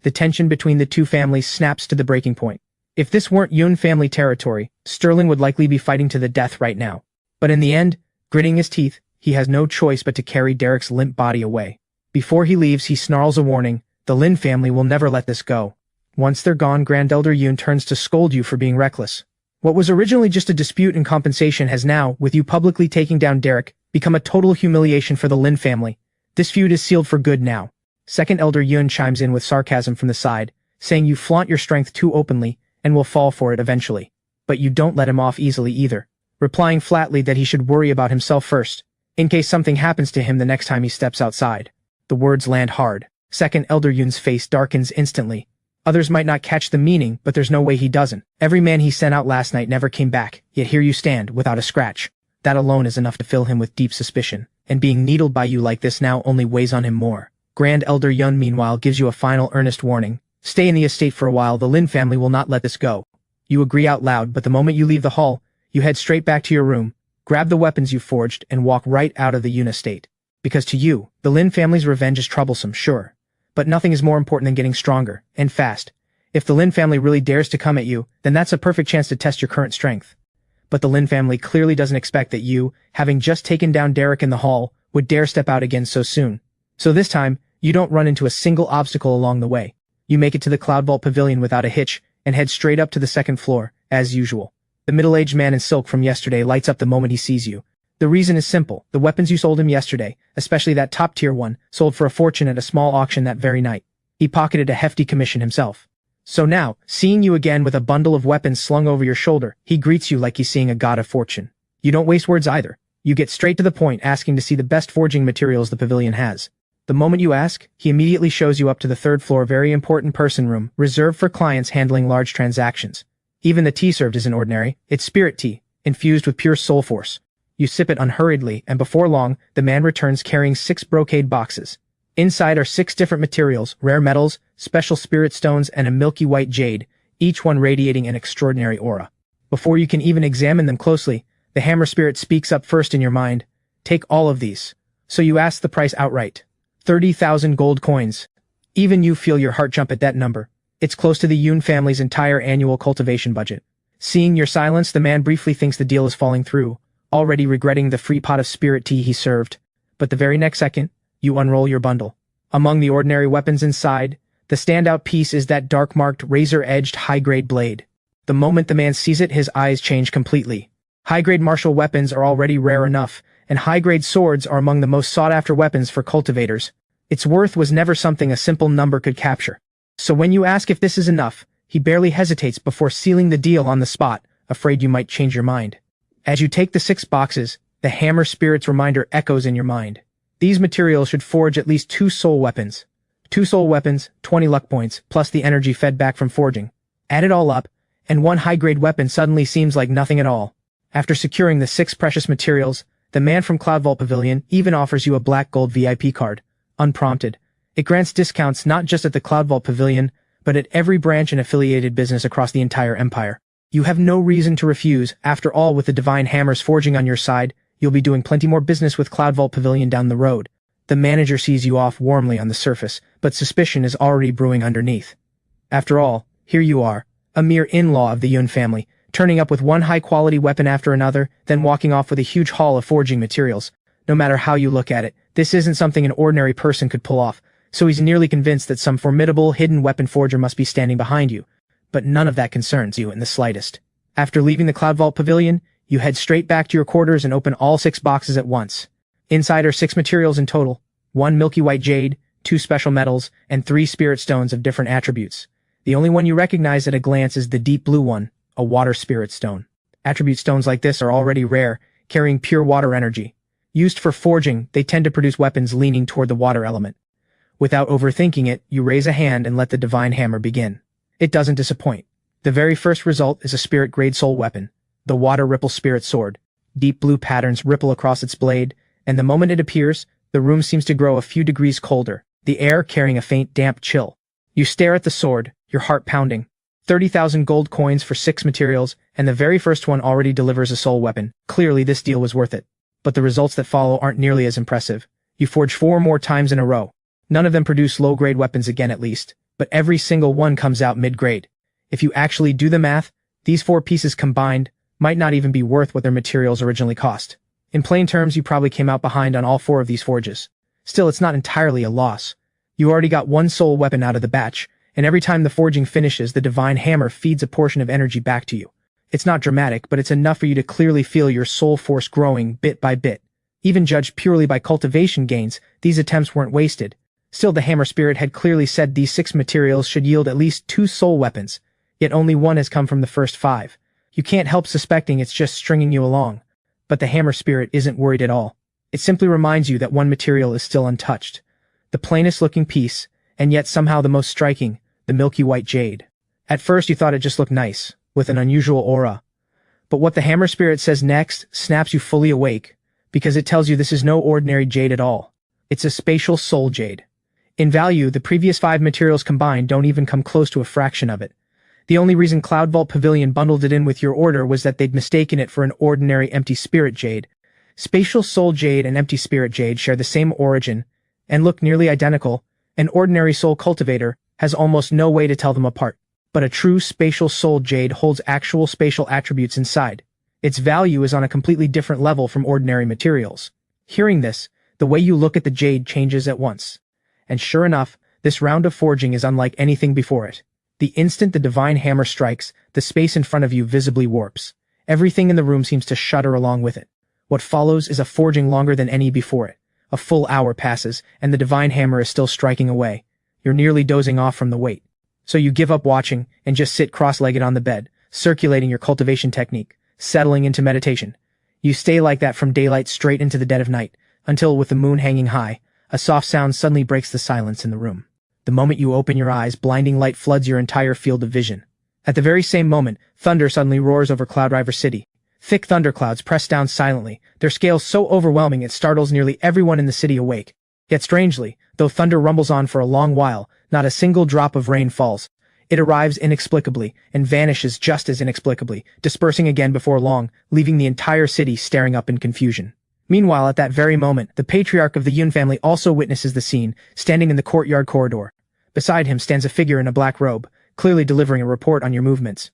The tension between the 2 families snaps to the breaking point. If this weren't Yun family territory, Sterling would likely be fighting to the death right now. But in the end, gritting his teeth, he has no choice but to carry Derek's limp body away. Before he leaves, he snarls a warning. The Lin family will never let this go. Once they're gone, Grand Elder Yun turns to scold you for being reckless. What was originally just a dispute and compensation has now, with you publicly taking down Derek, become a total humiliation for the Lin family. This feud is sealed for good now. Second Elder Yun chimes in with sarcasm from the side, saying you flaunt your strength too openly, and will fall for it eventually. But you don't let him off easily either, replying flatly that he should worry about himself first, in case something happens to him the next time he steps outside. The words land hard. Second Elder Yun's face darkens instantly. Others might not catch the meaning, but there's no way he doesn't. Every man he sent out last night never came back, yet here you stand, without a scratch. That alone is enough to fill him with deep suspicion, and being needled by you like this now only weighs on him more. Grand Elder Yun, meanwhile, gives you a final earnest warning. Stay in the estate for a while, the Lin family will not let this go. You agree out loud, but the moment you leave the hall, you head straight back to your room, grab the weapons you forged, and walk right out of the Yun estate. Because to you, the Lin family's revenge is troublesome, sure. But nothing is more important than getting stronger, and fast. If the Lin family really dares to come at you, then that's a perfect chance to test your current strength. But the Lin family clearly doesn't expect that you, having just taken down Derek in the hall, would dare step out again so soon. So this time, you don't run into a single obstacle along the way. You make it to the Cloud Vault Pavilion without a hitch, and head straight up to the second floor, as usual. The middle-aged man in silk from yesterday lights up the moment he sees you. The reason is simple. The weapons you sold him yesterday, especially that top-tier one, sold for a fortune at a small auction that very night. He pocketed a hefty commission himself. So now, seeing you again with a bundle of weapons slung over your shoulder, he greets you like he's seeing a god of fortune. You don't waste words either. You get straight to the point, asking to see the best forging materials the pavilion has. The moment you ask, he immediately shows you up to the 3rd floor very important person room, reserved for clients handling large transactions. Even the tea served isn't ordinary. It's spirit tea, infused with pure soul force. You sip it unhurriedly, and before long, the man returns carrying 6 brocade boxes. Inside are 6 different materials, rare metals, special spirit stones, and a milky white jade, each one radiating an extraordinary aura. Before you can even examine them closely, the hammer spirit speaks up first in your mind. Take all of these. So you ask the price outright. 30,000 gold coins. Even you feel your heart jump at that number. It's close to the Yun family's entire annual cultivation budget. Seeing your silence, the man briefly thinks the deal is falling through, already regretting the free pot of spirit tea he served. But the very next second, you unroll your bundle. Among the ordinary weapons inside, the standout piece is that dark-marked, razor-edged, high-grade blade. The moment the man sees it, his eyes change completely. High-grade martial weapons are already rare enough, and high-grade swords are among the most sought-after weapons for cultivators. Its worth was never something a simple number could capture. So when you ask if this is enough, he barely hesitates before sealing the deal on the spot, afraid you might change your mind. As you take the 6 boxes, the hammer spirit's reminder echoes in your mind. These materials should forge at least 2 soul weapons. 2 soul weapons, 20 luck points, plus the energy fed back from forging. Add it all up, and one high-grade weapon suddenly seems like nothing at all. After securing the 6 precious materials, the man from Cloud Vault Pavilion even offers you a black gold VIP card, unprompted. It grants discounts not just at the Cloud Vault Pavilion, but at every branch and affiliated business across the entire empire. You have no reason to refuse. After all, with the Divine Hammers forging on your side, you'll be doing plenty more business with Cloud Vault Pavilion down the road. The manager sees you off warmly on the surface, but suspicion is already brewing underneath. After all, here you are, a mere in-law of the Yun family, turning up with one high-quality weapon after another, then walking off with a huge haul of forging materials. No matter how you look at it, this isn't something an ordinary person could pull off. so he's nearly convinced that some formidable hidden weapon forger must be standing behind you, but none of that concerns you in the slightest. After leaving the Cloud Vault Pavilion, you head straight back to your quarters and open all 6 boxes at once. Inside are 6 materials in total, 1 milky white jade, 2 special metals, and 3 spirit stones of different attributes. The only one you recognize at a glance is the deep blue one, a water spirit stone. Attribute stones like this are already rare, carrying pure water energy. Used for forging, they tend to produce weapons leaning toward the water element. Without overthinking it, you raise a hand and let the divine hammer begin. It doesn't disappoint. The very first result is a spirit-grade soul weapon, the Water Ripple Spirit Sword. Deep blue patterns ripple across its blade, and the moment it appears, the room seems to grow a few degrees colder, the air carrying a faint damp chill. You stare at the sword, your heart pounding. 30,000 gold coins for 6 materials, and the very first one already delivers a soul weapon. Clearly this deal was worth it. But the results that follow aren't nearly as impressive. You forge 4 more times in a row. None of them produce low-grade weapons again at least, but every single one comes out mid-grade. If you actually do the math, these 4 pieces combined might not even be worth what their materials originally cost. In plain terms, you probably came out behind on all 4 of these forges. Still, it's not entirely a loss. You already got 1 soul weapon out of the batch, and every time the forging finishes, the divine hammer feeds a portion of energy back to you. It's not dramatic, but it's enough for you to clearly feel your soul force growing bit by bit. Even judged purely by cultivation gains, these attempts weren't wasted. Still, the hammer spirit had clearly said these 6 materials should yield at least 2 soul weapons, yet only 1 has come from the first 5. You can't help suspecting it's just stringing you along. But the hammer spirit isn't worried at all. It simply reminds you that one material is still untouched. The plainest looking piece, and yet somehow the most striking, the milky white jade. At first you thought it just looked nice, with an unusual aura. But what the hammer spirit says next snaps you fully awake, because it tells you this is no ordinary jade at all. It's a spatial soul jade. In value, the previous 5 materials combined don't even come close to a fraction of it. The only reason Cloud Vault Pavilion bundled it in with your order was that they'd mistaken it for an ordinary empty spirit jade. Spatial soul jade and empty spirit jade share the same origin, and look nearly identical. An ordinary soul cultivator has almost no way to tell them apart. But a true spatial soul jade holds actual spatial attributes inside. Its value is on a completely different level from ordinary materials. Hearing this, the way you look at the jade changes at once. And sure enough, this round of forging is unlike anything before it. The instant the divine hammer strikes, the space in front of you visibly warps. Everything in the room seems to shudder along with it. What follows is a forging longer than any before it. A full hour passes, and the divine hammer is still striking away. You're nearly dozing off from the weight. So you give up watching, and just sit cross-legged on the bed, circulating your cultivation technique, settling into meditation. You stay like that from daylight straight into the dead of night, until with the moon hanging high, a soft sound suddenly breaks the silence in the room. The moment you open your eyes, blinding light floods your entire field of vision. At the very same moment, thunder suddenly roars over Cloud River City. Thick thunderclouds press down silently, their scale so overwhelming it startles nearly everyone in the city awake. Yet strangely, though thunder rumbles on for a long while, not a single drop of rain falls. It arrives inexplicably, and vanishes just as inexplicably, dispersing again before long, leaving the entire city staring up in confusion. Meanwhile, at that very moment, the patriarch of the Yun family also witnesses the scene, standing in the courtyard corridor. Beside him stands a figure in a black robe, clearly delivering a report on your movements.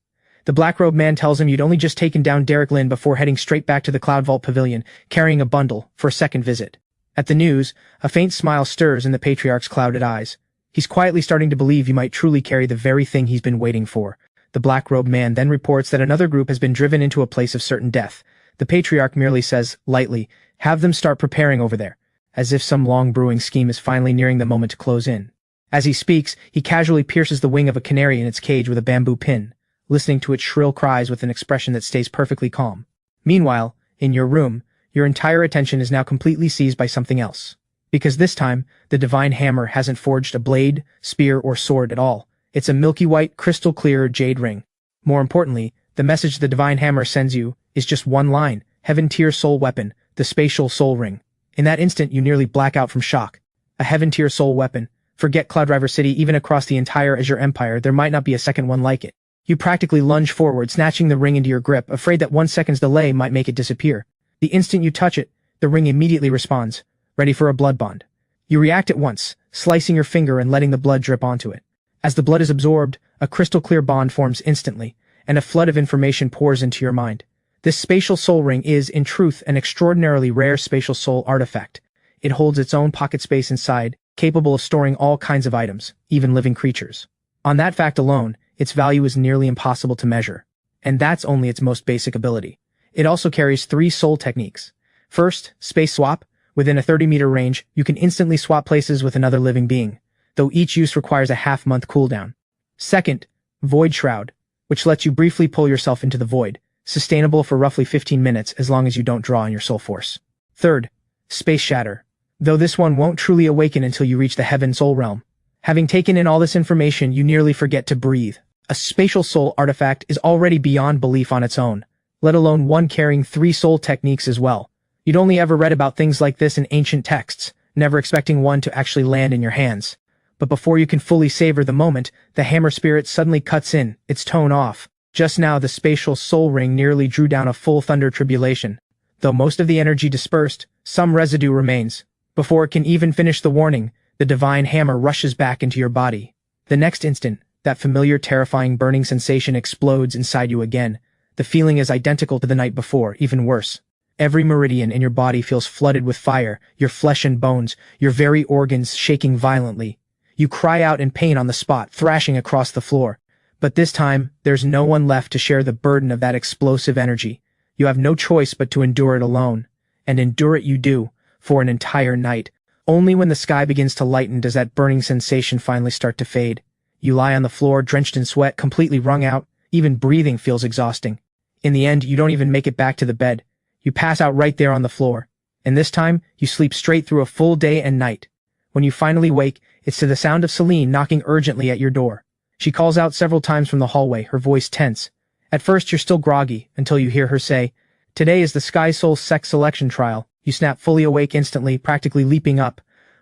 The black-robed man tells him you'd only just taken down Derek Lin before heading straight back to the Cloud Vault Pavilion, carrying a bundle, for a second visit. At the news, a faint smile stirs in the patriarch's clouded eyes. He's quietly starting to believe you might truly carry the very thing he's been waiting for. The black-robed man then reports that another group has been driven into a place of certain death. The patriarch merely says, lightly, "Have them start preparing over there," as if some long-brewing scheme is finally nearing the moment to close in. As he speaks, he casually pierces the wing of a canary in its cage with a bamboo pin, listening to its shrill cries with an expression that stays perfectly calm. Meanwhile, in your room, your entire attention is now completely seized by something else. Because this time, the divine hammer hasn't forged a blade, spear, or sword at all. It's a milky white, crystal clear jade ring. More importantly, the message the divine hammer sends you is just one line: Heaven-tier soul weapon, the spatial soul ring. In that instant, you nearly black out from shock. A heaven-tier soul weapon. Forget Cloud River City, even across the entire Azure Empire, there might not be a second one like it. You practically lunge forward, snatching the ring into your grip, afraid that 1 second's delay might make it disappear. The instant you touch it, the ring immediately responds, ready for a blood bond. You react at once, slicing your finger and letting the blood drip onto it. As the blood is absorbed, a crystal-clear bond forms instantly, and a flood of information pours into your mind. This spatial soul ring is, in truth, an extraordinarily rare spatial soul artifact. It holds its own pocket space inside, capable of storing all kinds of items, even living creatures. On that fact alone, its value is nearly impossible to measure. And that's only its most basic ability. It also carries 3 soul techniques. First, space swap. Within a 30-meter range, you can instantly swap places with another living being, though each use requires a half-month cooldown. Second, void shroud, which lets you briefly pull yourself into the void, sustainable for roughly 15 minutes as long as you don't draw on your soul force. Third, space shatter, though this one won't truly awaken until you reach the heaven soul realm. Having taken in all this information, you nearly forget to breathe. A spatial soul artifact is already beyond belief on its own, let alone one carrying 3 soul techniques as well. You'd only ever read about things like this in ancient texts, never expecting one to actually land in your hands. But before you can fully savor the moment, the hammer spirit suddenly cuts in, its tone off. Just now the spatial soul ring nearly drew down a full thunder tribulation. Though most of the energy dispersed, some residue remains. Before it can even finish the warning, the divine hammer rushes back into your body. The next instant, that familiar terrifying burning sensation explodes inside you again. The feeling is identical to the night before, even worse. Every meridian in your body feels flooded with fire, your flesh and bones, your very organs shaking violently. You cry out in pain on the spot, thrashing across the floor. But this time, there's no one left to share the burden of that explosive energy. You have no choice but to endure it alone. And endure it you do, for an entire night. Only when the sky begins to lighten does that burning sensation finally start to fade. You lie on the floor, drenched in sweat, completely wrung out. Even breathing feels exhausting. In the end, you don't even make it back to the bed. You pass out right there on the floor. And this time, you sleep straight through a full day and night. When you finally wake, it's to the sound of Celine knocking urgently at your door. She calls out several times from the hallway, her voice tense. At first, you're still groggy, until you hear her say, "Today is the Sky Soul sex selection trial." You snap fully awake instantly, practically leaping up.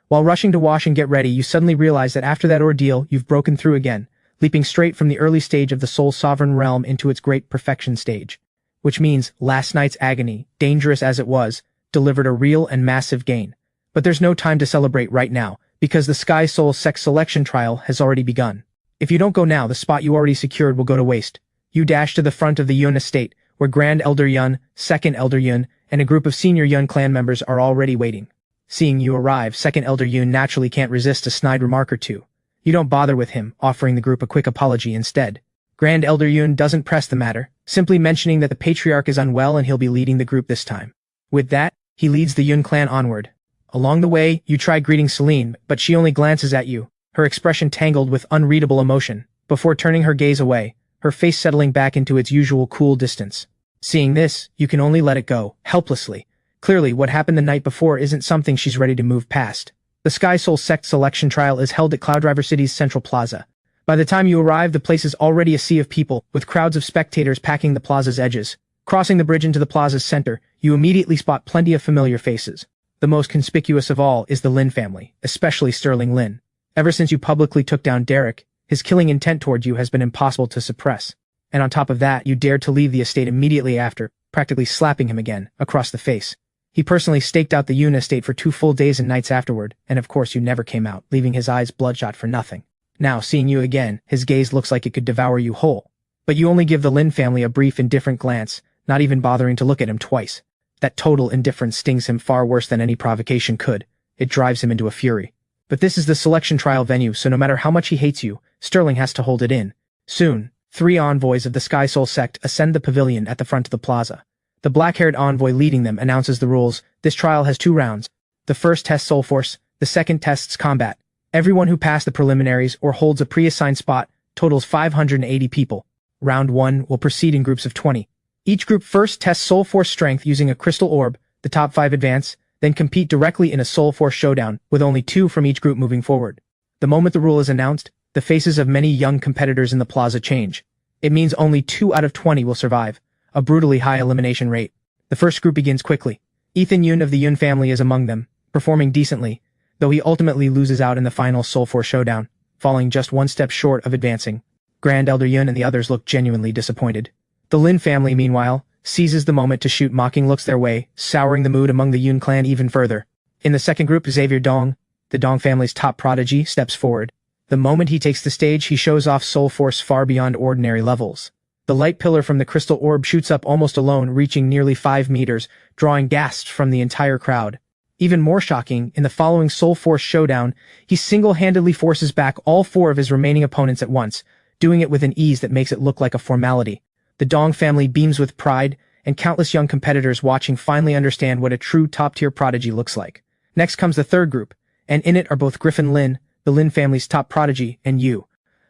While rushing to wash and get ready, you suddenly realize that after that ordeal, you've broken through again, leaping straight from the early stage of the Soul Sovereign realm into its great perfection stage. Which means last night's agony, dangerous as it was, delivered a real and massive gain. But there's no time to celebrate right now, because the Sky Soul sex selection trial has already begun. If you don't go now, the spot you already secured will go to waste. You dash to the front of the Yun estate, where Grand Elder Yun, Second Elder Yun, and a group of senior Yun clan members are already waiting. Seeing you arrive, Second Elder Yun naturally can't resist a snide remark or two. You don't bother with him, offering the group a quick apology instead. Grand Elder Yun doesn't press the matter, simply mentioning that the patriarch is unwell and he'll be leading the group this time. With that, he leads the Yun clan onward. Along the way, you try greeting Celine, but she only glances at you, her expression tangled with unreadable emotion, before turning her gaze away, her face settling back into its usual cool distance. Seeing this, you can only let it go, helplessly. Clearly, what happened the night before isn't something she's ready to move past. The Sky Soul sect selection trial is held at Cloudriver City's Central Plaza. By the time you arrive, the place is already a sea of people, with crowds of spectators packing the plaza's edges. Crossing the bridge into the plaza's center, you immediately spot plenty of familiar faces. The most conspicuous of all is the Lin family, especially Sterling Lin. Ever since you publicly took down Derek, his killing intent toward you has been impossible to suppress. And on top of that, you dared to leave the estate immediately after, practically slapping him again, across the face. He personally staked out the Yun estate for 2 full days and nights afterward, and of course you never came out, leaving his eyes bloodshot for nothing. Now, seeing you again, his gaze looks like it could devour you whole. But you only give the Lin family a brief indifferent glance, not even bothering to look at him twice. That total indifference stings him far worse than any provocation could. It drives him into a fury. But this is the selection trial venue, so no matter how much he hates you, Sterling has to hold it in. Soon, 3 envoys of the Sky Soul sect ascend the pavilion at the front of the plaza. The black-haired envoy leading them announces the rules. This trial has 2 rounds. The first tests soul force, the second tests combat. Everyone who passed the preliminaries or holds a pre-assigned spot totals 580 people. Round 1 will proceed in groups of 20. Each group first tests soul force strength using a crystal orb, the top 5 advance, then compete directly in a soul force showdown, with only 2 from each group moving forward. The moment the rule is announced, the faces of many young competitors in the plaza change. It means only 2 out of 20 will survive, a brutally high elimination rate. The first group begins quickly. Ethan Yun of the Yun family is among them, performing decently, though he ultimately loses out in the final soul force showdown, falling just 1 step short of advancing. Grand Elder Yun and the others look genuinely disappointed. The Lin family, meanwhile, seizes the moment to shoot mocking looks their way, souring the mood among the Yun clan even further. In the second group, Xavier Dong, the Dong family's top prodigy, steps forward. The moment he takes the stage, he shows off soul force far beyond ordinary levels. The light pillar from the crystal orb shoots up almost alone, reaching nearly 5 meters, drawing gasps from the entire crowd. Even more shocking, in the following Soul Force showdown, he single-handedly forces back all 4 of his remaining opponents at once, doing it with an ease that makes it look like a formality. The Dong family beams with pride, and countless young competitors watching finally understand what a true top-tier prodigy looks like. Next comes the third group, and in it are both Griffin Lin, the Lin family's top prodigy, and you.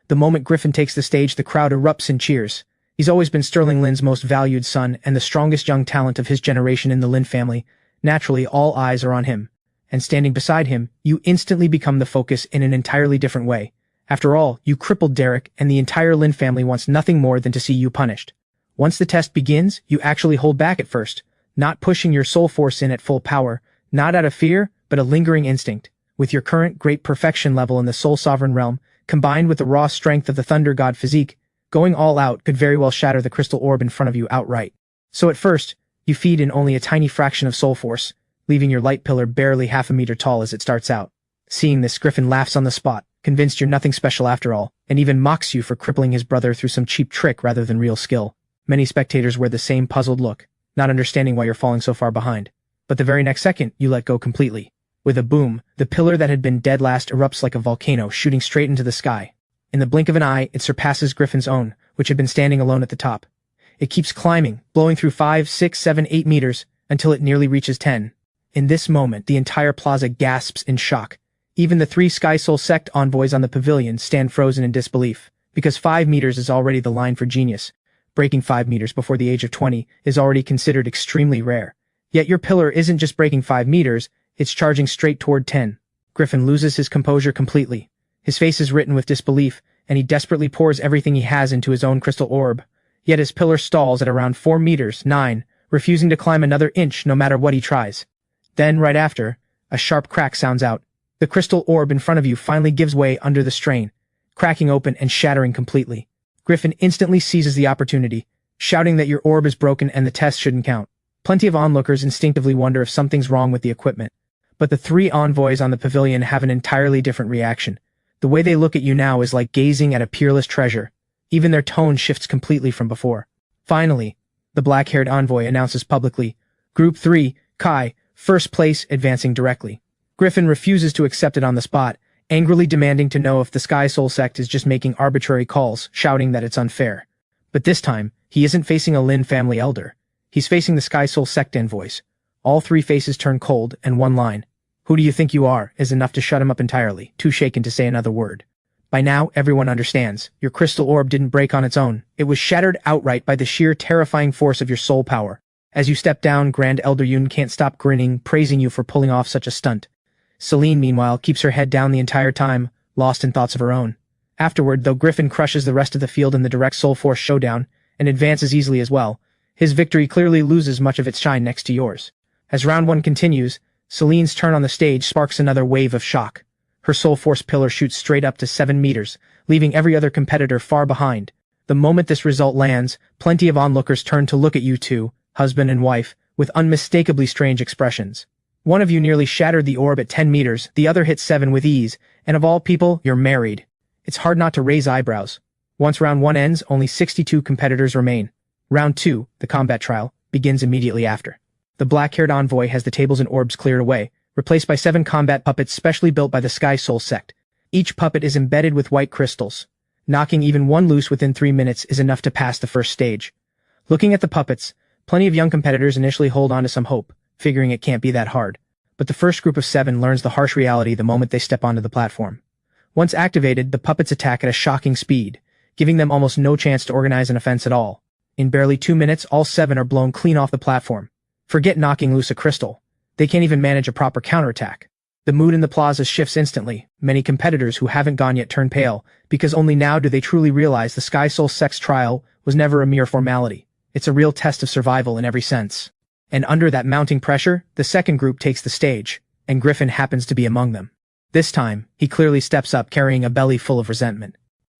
The moment Griffin takes the stage, the crowd erupts in cheers. He's always been Sterling Lin's most valued son and the strongest young talent of his generation in the Lin family. Naturally, all eyes are on him. And standing beside him, you instantly become the focus in an entirely different way. After all, you crippled Derek, and the entire Lin family wants nothing more than to see you punished. Once the test begins, you actually hold back at first, not pushing your soul force in at full power, not out of fear, but a lingering instinct. With your current great perfection level in the Soul Sovereign realm, combined with the raw strength of the Thunder God physique, going all out could very well shatter the crystal orb in front of you outright. So at first, you feed in only a tiny fraction of soul force, leaving your light pillar barely half a meter tall as it starts out. Seeing this, Griffin laughs on the spot, convinced you're nothing special after all, and even mocks you for crippling his brother through some cheap trick rather than real skill. Many spectators wear the same puzzled look, not understanding why you're falling so far behind. But the very next second, you let go completely. With a boom, the pillar that had been dead last erupts like a volcano, shooting straight into the sky. In the blink of an eye, it surpasses Griffin's own, which had been standing alone at the top. It keeps climbing, blowing through 5, 6, 7, 8 meters, until it nearly reaches 10. In this moment, the entire plaza gasps in shock. Even the 3 Sky Soul Sect envoys on the pavilion stand frozen in disbelief, because 5 meters is already the line for genius. Breaking 5 meters before the age of 20 is already considered extremely rare. Yet your pillar isn't just breaking 5 meters, it's charging straight toward 10. Griffin loses his composure completely. His face is written with disbelief, and he desperately pours everything he has into his own crystal orb. Yet his pillar stalls at around 4 meters, 9, refusing to climb another inch no matter what he tries. Then, right after, a sharp crack sounds out. The crystal orb in front of you finally gives way under the strain, cracking open and shattering completely. Griffin instantly seizes the opportunity, shouting that your orb is broken and the test shouldn't count. Plenty of onlookers instinctively wonder if something's wrong with the equipment. But the 3 envoys on the pavilion have an entirely different reaction. The way they look at you now is like gazing at a peerless treasure. Even their tone shifts completely from before. Finally, the black-haired envoy announces publicly, Group 3, Kai, first place, advancing directly. Griffin refuses to accept it on the spot, angrily demanding to know if the Sky Soul Sect is just making arbitrary calls, shouting that it's unfair. But this time, he isn't facing a Lin family elder. He's facing the Sky Soul Sect envoys. All 3 faces turn cold, and one line, "Who do you think you are?" is enough to shut him up entirely, too shaken to say another word. By now, everyone understands. Your crystal orb didn't break on its own. It was shattered outright by the sheer terrifying force of your soul power. As you step down, Grand Elder Yun can't stop grinning, praising you for pulling off such a stunt. Celine, meanwhile, keeps her head down the entire time, lost in thoughts of her own. Afterward, though Griffin crushes the rest of the field in the direct Soul Force showdown, and advances easily as well, his victory clearly loses much of its shine next to yours. As round 1 continues, Celine's turn on the stage sparks another wave of shock. Her Soul Force pillar shoots straight up to 7 meters, leaving every other competitor far behind. The moment this result lands, plenty of onlookers turn to look at you two, husband and wife, with unmistakably strange expressions. One of you nearly shattered the orb at 10 meters, the other hit 7 with ease, and of all people, you're married. It's hard not to raise eyebrows. Once round 1 ends, only 62 competitors remain. Round 2, the combat trial, begins immediately after. The black-haired envoy has the tables and orbs cleared away, replaced by 7 combat puppets specially built by the Sky Soul Sect. Each puppet is embedded with white crystals. Knocking even one loose within 3 minutes is enough to pass the first stage. Looking at the puppets, plenty of young competitors initially hold on to some hope, figuring it can't be that hard. But the first group of 7 learns the harsh reality the moment they step onto the platform. Once activated, the puppets attack at a shocking speed, giving them almost no chance to organize an offense at all. In barely 2 minutes, all 7 are blown clean off the platform. Forget knocking loose a crystal. They can't even manage a proper counterattack. The mood in the plaza shifts instantly. Many competitors who haven't gone yet turn pale, because only now do they truly realize the Sky Soul Sect's trial was never a mere formality. It's a real test of survival in every sense. And under that mounting pressure, the second group takes the stage, and Griffin happens to be among them. This time, he clearly steps up carrying a belly full of resentment.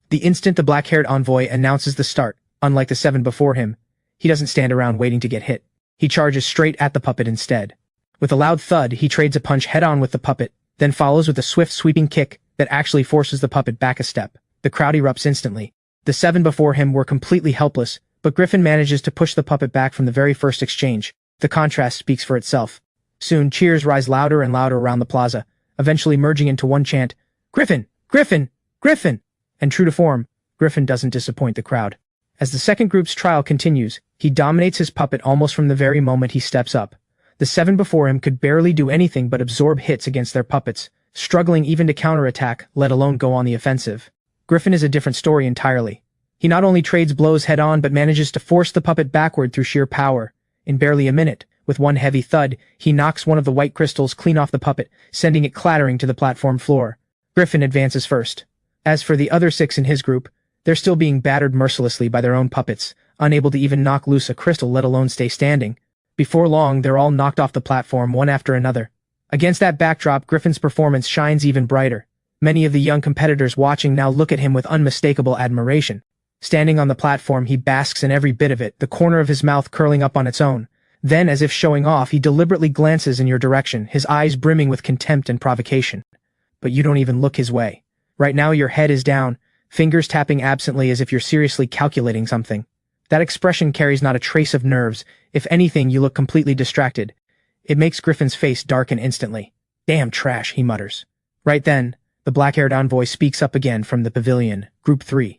The instant the black-haired envoy announces the start, unlike the 7 before him, he doesn't stand around waiting to get hit. He charges straight at the puppet instead. With a loud thud, he trades a punch head-on with the puppet, then follows with a swift sweeping kick that actually forces the puppet back a step. The crowd erupts instantly. The 7 before him were completely helpless, but Griffin manages to push the puppet back from the very first exchange. The contrast speaks for itself. Soon, cheers rise louder and louder around the plaza, eventually merging into one chant, "Griffin! Griffin! Griffin!" And true to form, Griffin doesn't disappoint the crowd. As the second group's trial continues, he dominates his puppet almost from the very moment he steps up. The 7 before him could barely do anything but absorb hits against their puppets, struggling even to counterattack, let alone go on the offensive. Griffin is a different story entirely. He not only trades blows head-on but manages to force the puppet backward through sheer power. In barely a minute, with one heavy thud, he knocks one of the white crystals clean off the puppet, sending it clattering to the platform floor. Griffin advances first. As for the other 6 in his group, they're still being battered mercilessly by their own puppets, unable to even knock loose a crystal let alone stay standing. Before long, they're all knocked off the platform one after another. Against that backdrop, Griffin's performance shines even brighter. Many of the young competitors watching now look at him with unmistakable admiration. Standing on the platform, he basks in every bit of it, the corner of his mouth curling up on its own. Then, as if showing off, he deliberately glances in your direction, his eyes brimming with contempt and provocation. But you don't even look his way. Right now your head is down, fingers tapping absently as if you're seriously calculating something. That expression carries not a trace of nerves. If anything, you look completely distracted. It makes Griffin's face darken instantly. "Damn trash," he mutters. Right then, the black-haired envoy speaks up again from the pavilion, Group 3.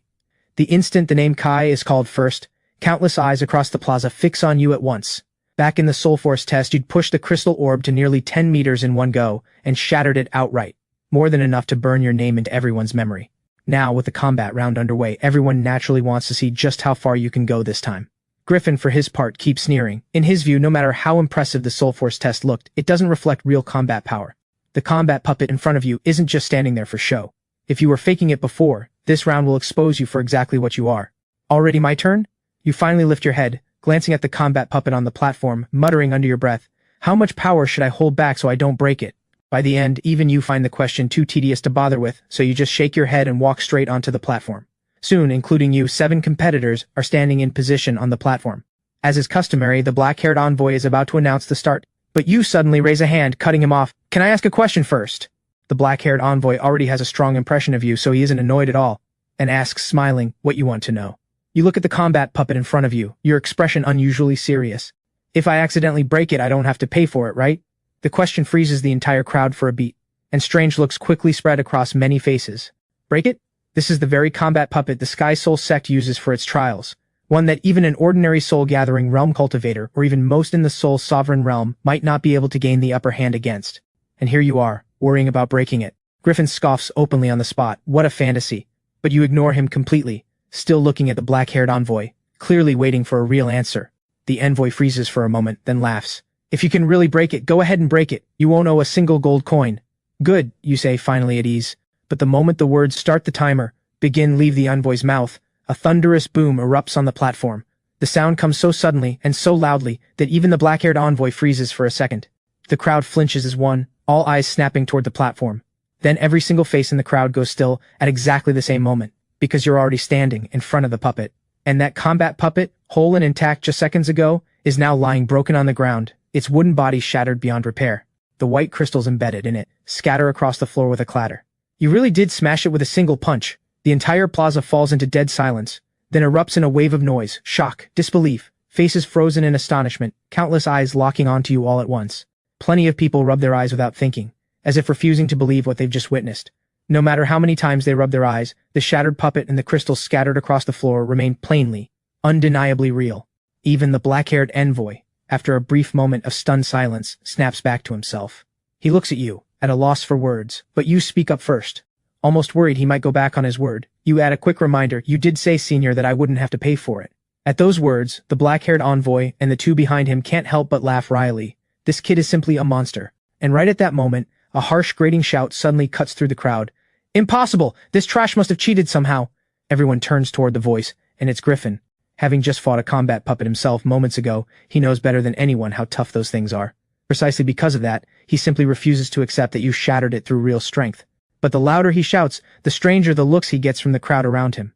The instant the name Kai is called first, countless eyes across the plaza fix on you at once. Back in the Soul Force test, you'd pushed the crystal orb to nearly 10 meters in one go and shattered it outright. More than enough to burn your name into everyone's memory. Now, with the combat round underway, everyone naturally wants to see just how far you can go this time. Griffin, for his part, keeps sneering. In his view, no matter how impressive the Soul Force test looked, it doesn't reflect real combat power. The combat puppet in front of you isn't just standing there for show. If you were faking it before, this round will expose you for exactly what you are. Already my turn? You finally lift your head, glancing at the combat puppet on the platform, muttering under your breath, "How much power should I hold back so I don't break it?" By the end, even you find the question too tedious to bother with, so you just shake your head and walk straight onto the platform. Soon, including you, 7 competitors are standing in position on the platform. As is customary, the black-haired envoy is about to announce the start, but you suddenly raise a hand, cutting him off. "Can I ask a question first?" The black-haired envoy already has a strong impression of you, so he isn't annoyed at all, and asks, smiling, what you want to know. You look at the combat puppet in front of you, your expression unusually serious. "If I accidentally break it, I don't have to pay for it, right?" The question freezes the entire crowd for a beat, and strange looks quickly spread across many faces. Break it? This is the very combat puppet the Sky Soul sect uses for its trials, one that even an ordinary soul-gathering realm cultivator, or even most in the soul sovereign realm, might not be able to gain the upper hand against. And here you are, worrying about breaking it. Griffin scoffs openly on the spot. What a fantasy. But you ignore him completely, still looking at the black-haired envoy, clearly waiting for a real answer. The envoy freezes for a moment, then laughs. "If you can really break it, go ahead and break it. You won't owe a single gold coin." "Good," you say, finally at ease. But the moment the words "start the timer," leave the envoy's mouth, a thunderous boom erupts on the platform. The sound comes so suddenly and so loudly that even the black-haired envoy freezes for a second. The crowd flinches as one, all eyes snapping toward the platform. Then every single face in the crowd goes still at exactly the same moment, because you're already standing in front of the puppet. And that combat puppet, whole and intact just seconds ago, is now lying broken on the ground, its wooden body shattered beyond repair. The white crystals embedded in it scatter across the floor with a clatter. You really did smash it with a single punch. The entire plaza falls into dead silence, then erupts in a wave of noise, shock, disbelief, faces frozen in astonishment, countless eyes locking onto you all at once. Plenty of people rub their eyes without thinking, as if refusing to believe what they've just witnessed. No matter how many times they rub their eyes, the shattered puppet and the crystals scattered across the floor remain plainly, undeniably real. Even the black-haired envoy, after a brief moment of stunned silence, snaps back to himself. He looks at you, at a loss for words, but you speak up first. Almost worried he might go back on his word, you add a quick reminder, "You did say, Senior, that I wouldn't have to pay for it." At those words, the black-haired envoy and the 2 behind him can't help but laugh wryly. This kid is simply a monster. And right at that moment, a harsh grating shout suddenly cuts through the crowd. "Impossible! This trash must have cheated somehow!" Everyone turns toward the voice, and it's Griffin. Having just fought a combat puppet himself moments ago, he knows better than anyone how tough those things are. Precisely because of that, he simply refuses to accept that you shattered it through real strength. But the louder he shouts, the stranger the looks he gets from the crowd around him.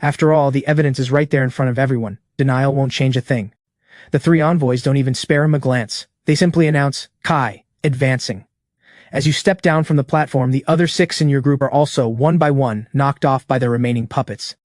After all, the evidence is right there in front of everyone. Denial won't change a thing. The 3 envoys don't even spare him a glance. They simply announce, "Kai, advancing." As you step down from the platform, the other 6 in your group are also, one by one, knocked off by their remaining puppets.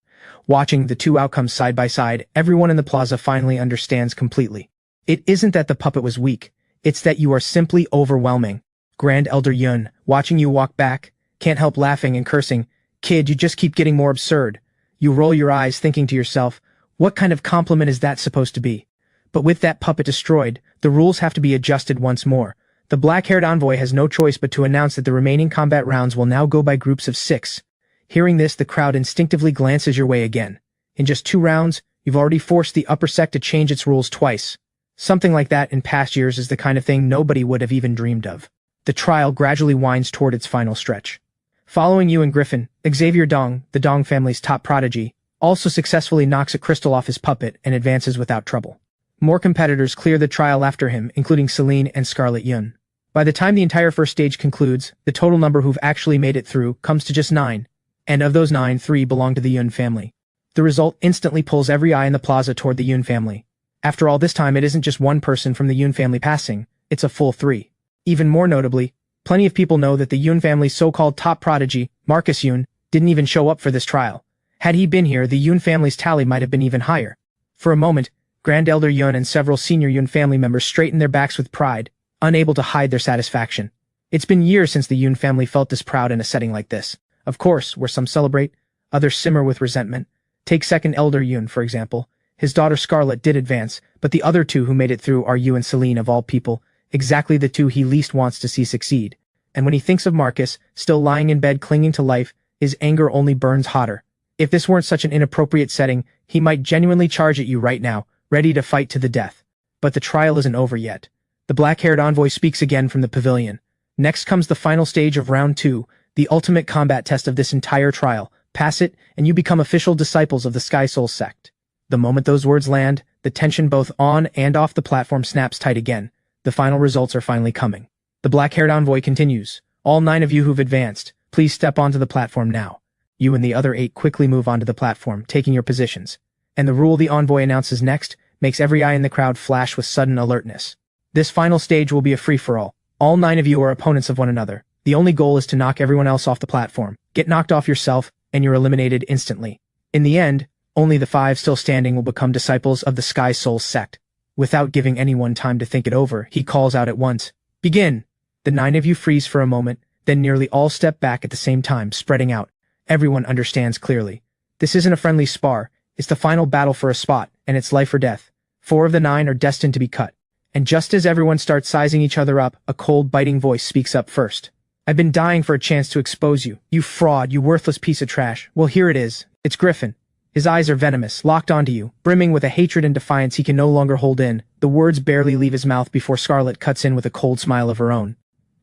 Watching the 2 outcomes side by side, everyone in the plaza finally understands completely. It isn't that the puppet was weak. It's that you are simply overwhelming. Grand Elder Yun, watching you walk back, can't help laughing and cursing. Kid, you just keep getting more absurd. You roll your eyes thinking to yourself, what kind of compliment is that supposed to be? But with that puppet destroyed, the rules have to be adjusted once more. The black-haired envoy has no choice but to announce that the remaining combat rounds will now go by groups of 6. Hearing this, the crowd instinctively glances your way again. In just 2 rounds, you've already forced the upper sect to change its rules twice. Something like that in past years is the kind of thing nobody would have even dreamed of. The trial gradually winds toward its final stretch. Following you and Griffin, Xavier Dong, the Dong family's top prodigy, also successfully knocks a crystal off his puppet and advances without trouble. More competitors clear the trial after him, including Celine and Scarlet Yun. By the time the entire first stage concludes, the total number who've actually made it through comes to just 9, and of those 9, 3 belong to the Yun family. The result instantly pulls every eye in the plaza toward the Yun family. After all, this time it isn't just one person from the Yun family passing, it's a full 3. Even more notably, plenty of people know that the Yun family's so-called top prodigy, Marcus Yun, didn't even show up for this trial. Had he been here, the Yun family's tally might have been even higher. For a moment, Grand Elder Yun and several senior Yun family members straightened their backs with pride, unable to hide their satisfaction. It's been years since the Yun family felt this proud in a setting like this. Of course, where some celebrate, others simmer with resentment. Take second Elder Yun, for example. His daughter Scarlet did advance, but the other 2 who made it through are you and Celine of all people, exactly the 2 he least wants to see succeed. And when he thinks of Marcus, still lying in bed clinging to life, his anger only burns hotter. If this weren't such an inappropriate setting, he might genuinely charge at you right now, ready to fight to the death. But the trial isn't over yet. The black-haired envoy speaks again from the pavilion. Next comes the final stage of round 2, the ultimate combat test of this entire trial. Pass it, and you become official disciples of the Sky Soul sect. The moment those words land, the tension both on and off the platform snaps tight again. The final results are finally coming. The black-haired envoy continues. All 9 of you who've advanced, please step onto the platform now. You and the other 8 quickly move onto the platform, taking your positions. And the rule the envoy announces next makes every eye in the crowd flash with sudden alertness. This final stage will be a free-for-all. All 9 of you are opponents of one another. The only goal is to knock everyone else off the platform. Get knocked off yourself, and you're eliminated instantly. In the end, only the 5 still standing will become disciples of the Sky Soul sect. Without giving anyone time to think it over, he calls out at once, "Begin!" The 9 of you freeze for a moment, then nearly all step back at the same time, spreading out. Everyone understands clearly. This isn't a friendly spar, it's the final battle for a spot, and it's life or death. 4 of the 9 are destined to be cut. And just as everyone starts sizing each other up, a cold, biting voice speaks up first. "I've been dying for a chance to expose you. You fraud, you worthless piece of trash. Well, here it is. It's Griffin." His eyes are venomous, locked onto you, brimming with a hatred and defiance he can no longer hold in. The words barely leave his mouth before Scarlet cuts in with a cold smile of her own.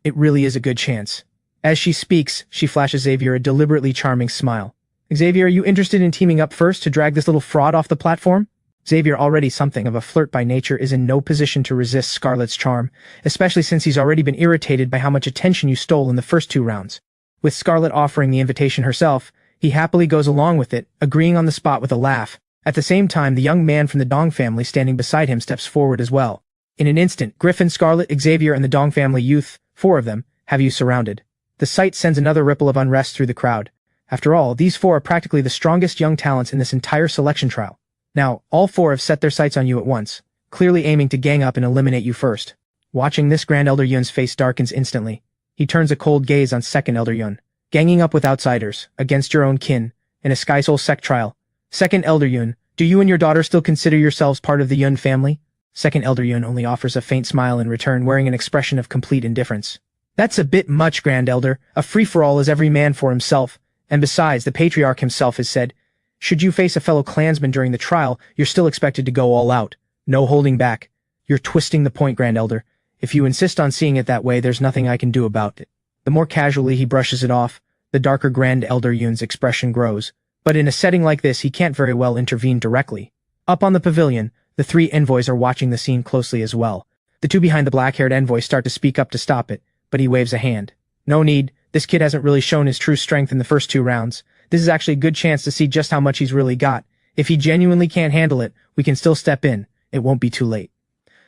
"It really is a good chance." As she speaks, she flashes Xavier a deliberately charming smile. "Xavier, are you interested in teaming up first to drag this little fraud off the platform?" Xavier, already something of a flirt by nature, is in no position to resist Scarlet's charm, especially since he's already been irritated by how much attention you stole in the first 2 rounds. With Scarlet offering the invitation herself, he happily goes along with it, agreeing on the spot with a laugh. At the same time, the young man from the Dong family standing beside him steps forward as well. In an instant, Griffin, Scarlet, Xavier, and the Dong family youth, 4 of them, have you surrounded. The sight sends another ripple of unrest through the crowd. After all, these 4 are practically the strongest young talents in this entire selection trial. Now, all 4 have set their sights on you at once, clearly aiming to gang up and eliminate you first. Watching this, Grand Elder Yun's face darkens instantly. He turns a cold gaze on Second Elder Yun. Ganging up with outsiders, against your own kin, in a Sky Soul sect trial. Second Elder Yun, do you and your daughter still consider yourselves part of the Yun family? Second Elder Yun only offers a faint smile in return, wearing an expression of complete indifference. That's a bit much, Grand Elder. A free-for-all is every man for himself. And besides, the Patriarch himself has said, should you face a fellow clansman during the trial, you're still expected to go all out. No holding back. You're twisting the point, Grand Elder. If you insist on seeing it that way, there's nothing I can do about it. The more casually he brushes it off, the darker Grand Elder Yun's expression grows. But in a setting like this, he can't very well intervene directly. Up on the pavilion, the 3 envoys are watching the scene closely as well. The 2 behind the black-haired envoy start to speak up to stop it, but he waves a hand. No need. This kid hasn't really shown his true strength in the first 2 rounds. This is actually a good chance to see just how much he's really got. If he genuinely can't handle it, we can still step in. It won't be too late.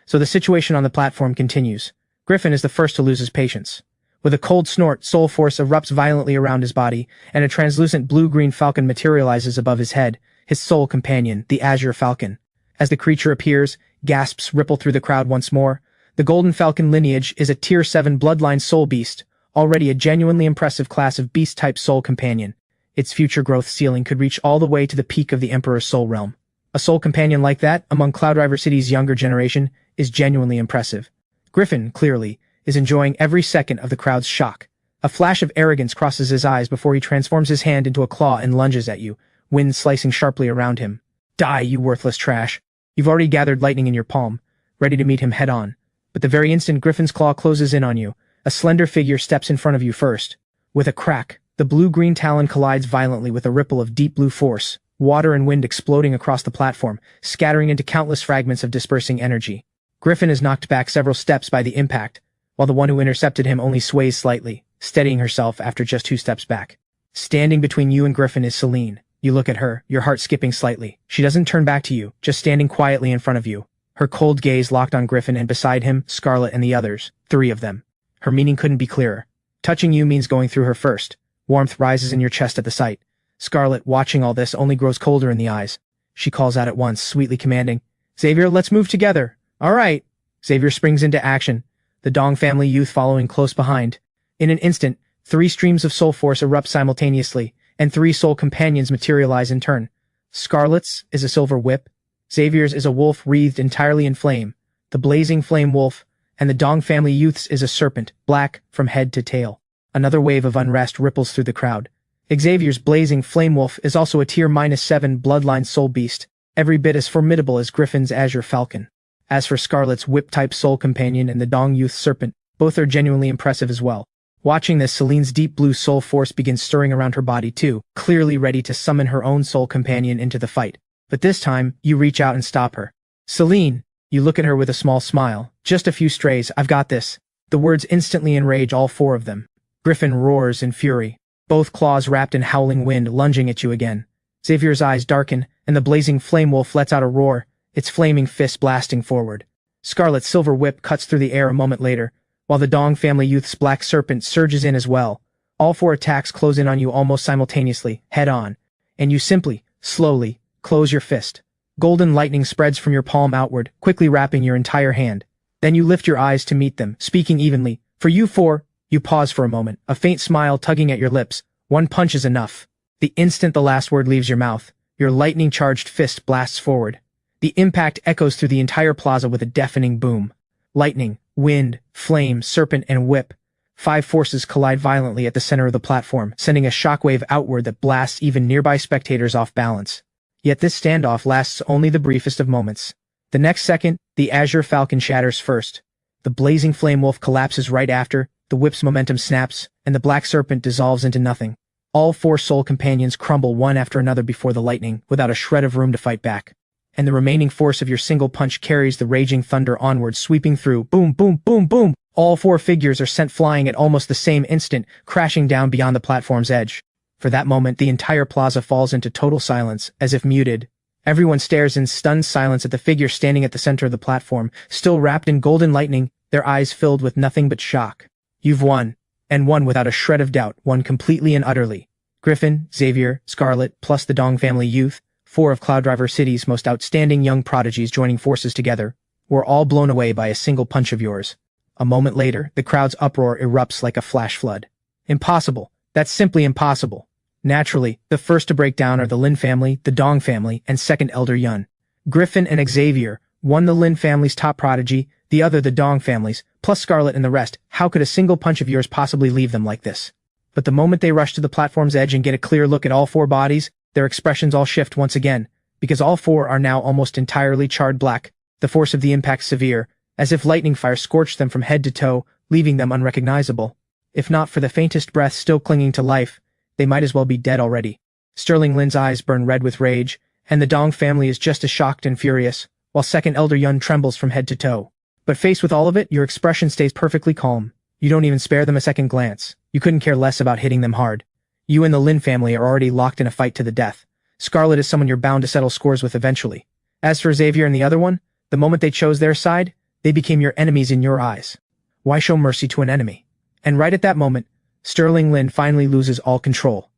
So the situation on the platform continues. Griffin is the first to lose his patience. With a cold snort, soul force erupts violently around his body, and a translucent blue-green falcon materializes above his head, his sole companion, the Azure Falcon. As the creature appears, gasps ripple through the crowd once more. The Golden Falcon lineage is a Tier 7 bloodline soul beast, already a genuinely impressive class of beast-type soul companion. Its future growth ceiling could reach all the way to the peak of the Emperor's soul realm. A soul companion like that, among Cloud River City's younger generation, is genuinely impressive. Griffin, clearly, is enjoying every second of the crowd's shock. A flash of arrogance crosses his eyes before he transforms his hand into a claw and lunges at you, wind slicing sharply around him. Die, you worthless trash. You've already gathered lightning in your palm, ready to meet him head-on. But the very instant Griffin's claw closes in on you, a slender figure steps in front of you first. With a crack, the blue-green talon collides violently with a ripple of deep blue force, water and wind exploding across the platform, scattering into countless fragments of dispersing energy. Griffin is knocked back several steps by the impact, while the one who intercepted him only sways slightly, steadying herself after just 2 steps back. Standing between you and Griffin is Celine. You look at her, your heart skipping slightly. She doesn't turn back to you, just standing quietly in front of you. Her cold gaze locked on Griffin and beside him, Scarlet and the others, 3 of them. Her meaning couldn't be clearer. Touching you means going through her first. Warmth rises in your chest at the sight. Scarlet, watching all this, only grows colder in the eyes. She calls out at once, sweetly commanding, "Xavier, let's move together." "All right." Xavier springs into action, the Dong family youth following close behind. In an instant, 3 streams of soul force erupt simultaneously, and 3 soul companions materialize in turn. Scarlet's is a silver whip, Xavier's is a wolf wreathed entirely in flame, the blazing flame wolf, and the Dong family youth's is a serpent, black from head to tail. Another wave of unrest ripples through the crowd. Xavier's blazing flame wolf is also a Tier -7 bloodline soul beast, every bit as formidable as Griffin's azure falcon. As for Scarlet's whip-type soul companion and the Dong youth serpent, both are genuinely impressive as well. Watching this, Celine's deep blue soul force begins stirring around her body too, clearly ready to summon her own soul companion into the fight. But this time, you reach out and stop her. "Celine," you look at her with a small smile. "Just a few strays, I've got this." The words instantly enrage all 4 of them. Griffin roars in fury, both claws wrapped in howling wind lunging at you again. Xavier's eyes darken, and the blazing flame wolf lets out a roar, its flaming fist blasting forward. Scarlet's silver whip cuts through the air a moment later, while the Dong family youth's black serpent surges in as well. All 4 attacks close in on you almost simultaneously, head-on, and you simply, slowly, close your fist. Golden lightning spreads from your palm outward, quickly wrapping your entire hand. Then you lift your eyes to meet them, speaking evenly. "For you 4, you pause for a moment, a faint smile tugging at your lips. "One punch is enough." The instant the last word leaves your mouth, your lightning-charged fist blasts forward. The impact echoes through the entire plaza with a deafening boom. Lightning, wind, flame, serpent, and whip. 5 forces collide violently at the center of the platform, sending a shockwave outward that blasts even nearby spectators off balance. Yet this standoff lasts only the briefest of moments. The next second, the Azure Falcon shatters first. The blazing flame wolf collapses right after, the whip's momentum snaps, and the black serpent dissolves into nothing. All 4 soul companions crumble one after another before the lightning, without a shred of room to fight back. And the remaining force of your single punch carries the raging thunder onward, sweeping through. Boom, boom, boom, boom! All 4 figures are sent flying at almost the same instant, crashing down beyond the platform's edge. For that moment, the entire plaza falls into total silence, as if muted. Everyone stares in stunned silence at the figure standing at the center of the platform, still wrapped in golden lightning, their eyes filled with nothing but shock. You've won, and won without a shred of doubt, won completely and utterly. Griffin, Xavier, Scarlet, plus the Dong family youth, 4 of Cloud River City's most outstanding young prodigies joining forces together, were all blown away by a single punch of yours. A moment later, the crowd's uproar erupts like a flash flood. Impossible. That's simply impossible. Naturally, the first to break down are the Lin family, the Dong family, and second Elder Yun. Griffin and Xavier, one the Lin family's top prodigy, the other the Dong family's, plus Scarlet and the rest. How could a single punch of yours possibly leave them like this? But the moment they rush to the platform's edge and get a clear look at all 4 bodies, their expressions all shift once again, because all 4 are now almost entirely charred black, the force of the impact severe, as if lightning fire scorched them from head to toe, leaving them unrecognizable. If not for the faintest breath still clinging to life, they might as well be dead already. Sterling Lin's eyes burn red with rage, and the Dong family is just as shocked and furious, while second Elder Yun trembles from head to toe. But faced with all of it, your expression stays perfectly calm. You don't even spare them a second glance. You couldn't care less about hitting them hard. You and the Lin family are already locked in a fight to the death. Scarlet is someone you're bound to settle scores with eventually. As for Xavier and the other one, the moment they chose their side, they became your enemies in your eyes. Why show mercy to an enemy? And right at that moment, Sterling Lin finally loses all control.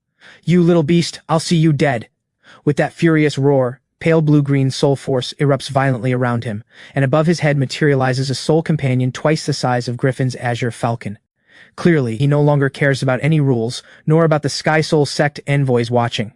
"You little beast, I'll see you dead." With that furious roar, Pale blue-green soul force erupts violently around him, and above his head materializes a soul companion twice the size of Griffin's azure falcon. Clearly, he no longer cares about any rules, nor about the Sky Soul sect envoys watching.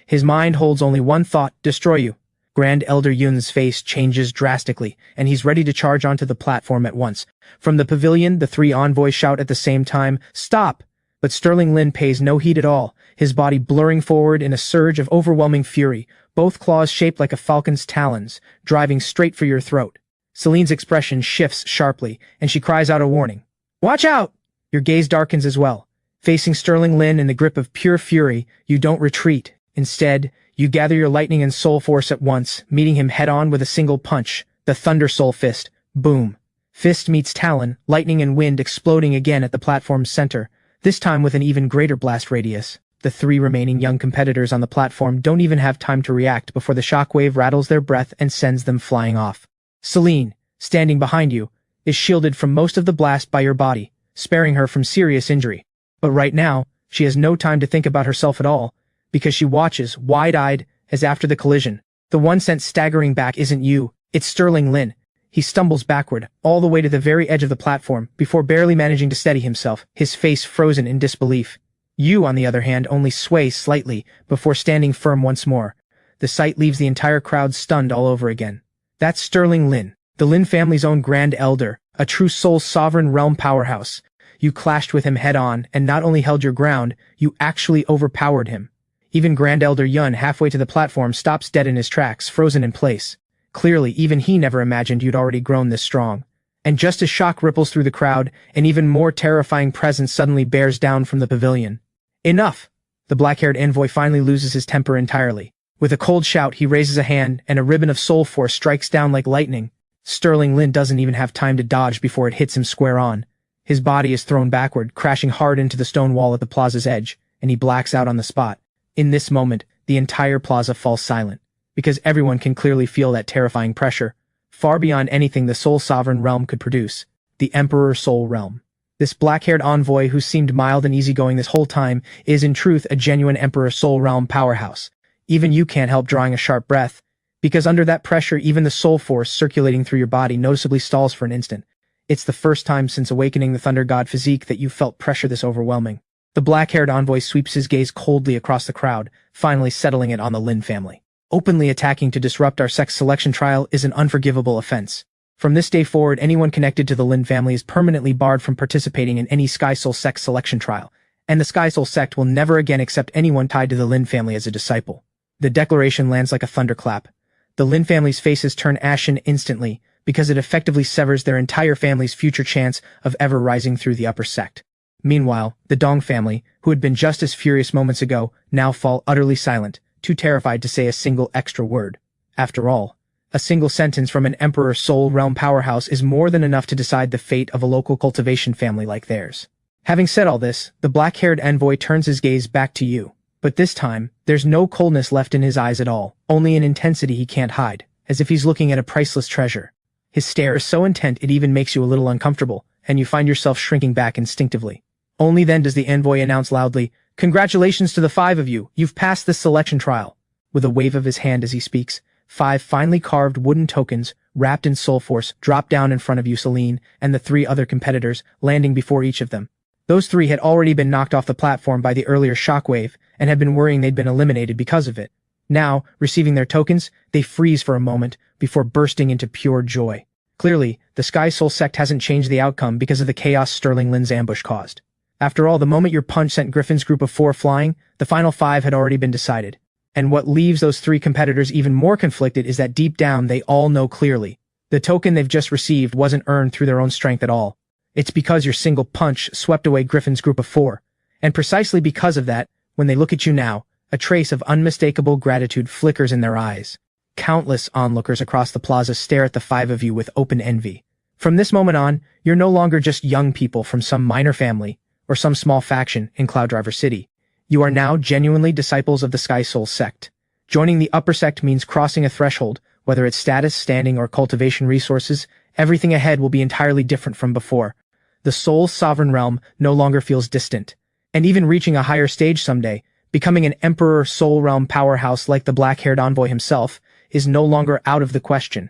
His mind holds only one thought: destroy you. Grand Elder Yun's face changes drastically, and he's ready to charge onto the platform at once. From the pavilion, the three envoys shout at the same time, "Stop!" But Sterling Lin pays no heed at all, his body blurring forward in a surge of overwhelming fury, both claws shaped like a falcon's talons, driving straight for your throat. Celine's expression shifts sharply, and she cries out a warning. "Watch out!" Your gaze darkens as well. Facing Sterling Lin in the grip of pure fury, you don't retreat. Instead, you gather your lightning and soul force at once, meeting him head-on with a single punch, the Thunder Soul Fist. Boom. Fist meets talon, lightning and wind exploding again at the platform's center, this time with an even greater blast radius. The three remaining young competitors on the platform don't even have time to react before the shockwave rattles their breath and sends them flying off. Celine, standing behind you, is shielded from most of the blast by your body, sparing her from serious injury. But right now, she has no time to think about herself at all, because she watches, wide-eyed, as after the collision, the one sent staggering back isn't you, it's Sterling Lin. He stumbles backward, all the way to the very edge of the platform, before barely managing to steady himself, his face frozen in disbelief. You, on the other hand, only sway slightly, before standing firm once more. The sight leaves the entire crowd stunned all over again. That's Sterling Lin, the Lin family's own Grand Elder, a true soul sovereign realm powerhouse. You clashed with him head-on, and not only held your ground, you actually overpowered him. Even Grand Elder Yun, halfway to the platform, stops dead in his tracks, frozen in place. Clearly, even he never imagined you'd already grown this strong. And just as shock ripples through the crowd, an even more terrifying presence suddenly bears down from the pavilion. Enough! The black-haired envoy finally loses his temper entirely. With a cold shout, he raises a hand, and a ribbon of soul force strikes down like lightning. Sterling Lin doesn't even have time to dodge before it hits him square on. His body is thrown backward, crashing hard into the stone wall at the plaza's edge, and he blacks out on the spot. In this moment, the entire plaza falls silent, because everyone can clearly feel that terrifying pressure, far beyond anything the Soul Sovereign Realm could produce, the Emperor Soul Realm. This black-haired envoy who seemed mild and easygoing this whole time is in truth a genuine Emperor Soul Realm powerhouse. Even you can't help drawing a sharp breath, because under that pressure even the soul force circulating through your body noticeably stalls for an instant. It's the first time since awakening the Thunder God physique that you felt pressure this overwhelming. The black-haired envoy sweeps his gaze coldly across the crowd, finally settling it on the Lin family. Openly attacking to disrupt our sex selection trial is an unforgivable offense. From this day forward, anyone connected to the Lin family is permanently barred from participating in any Sky Soul sex selection trial, and the Sky Soul sect will never again accept anyone tied to the Lin family as a disciple. The declaration lands like a thunderclap. The Lin family's faces turn ashen instantly, because it effectively severs their entire family's future chance of ever rising through the upper sect. Meanwhile, the Dong family, who had been just as furious moments ago, now fall utterly silent, too terrified to say a single extra word. After all, a single sentence from an Emperor Soul Realm powerhouse is more than enough to decide the fate of a local cultivation family like theirs. Having said all this, the black-haired envoy turns his gaze back to you. But this time, there's no coldness left in his eyes at all, only an intensity he can't hide, as if he's looking at a priceless treasure. His stare is so intent it even makes you a little uncomfortable, and you find yourself shrinking back instinctively. Only then does the envoy announce loudly, "Congratulations to the 5 of you, you've passed this selection trial." With a wave of his hand as he speaks, 5 finely carved wooden tokens, wrapped in soul force, drop down in front of you, Celine, and the 3 other competitors, landing before each of them. Those 3 had already been knocked off the platform by the earlier shockwave, and had been worrying they'd been eliminated because of it. Now, receiving their tokens, they freeze for a moment, before bursting into pure joy. Clearly, the Sky Soul sect hasn't changed the outcome because of the chaos Sterling Lin's ambush caused. After all, the moment your punch sent Griffin's group of 4 flying, the final 5 had already been decided. And what leaves those 3 competitors even more conflicted is that deep down they all know clearly. The token they've just received wasn't earned through their own strength at all. It's because your single punch swept away Griffin's group of 4. And precisely because of that, when they look at you now, a trace of unmistakable gratitude flickers in their eyes. Countless onlookers across the plaza stare at the 5 of you with open envy. From this moment on, you're no longer just young people from some minor family, or some small faction in Cloud Driver City. You are now genuinely disciples of the Sky Soul sect. Joining the upper sect means crossing a threshold, whether it's status, standing, or cultivation resources. Everything ahead will be entirely different from before. The Soul Sovereign Realm no longer feels distant. And even reaching a higher stage someday, becoming an Emperor Soul Realm powerhouse like the black-haired envoy himself, is no longer out of the question.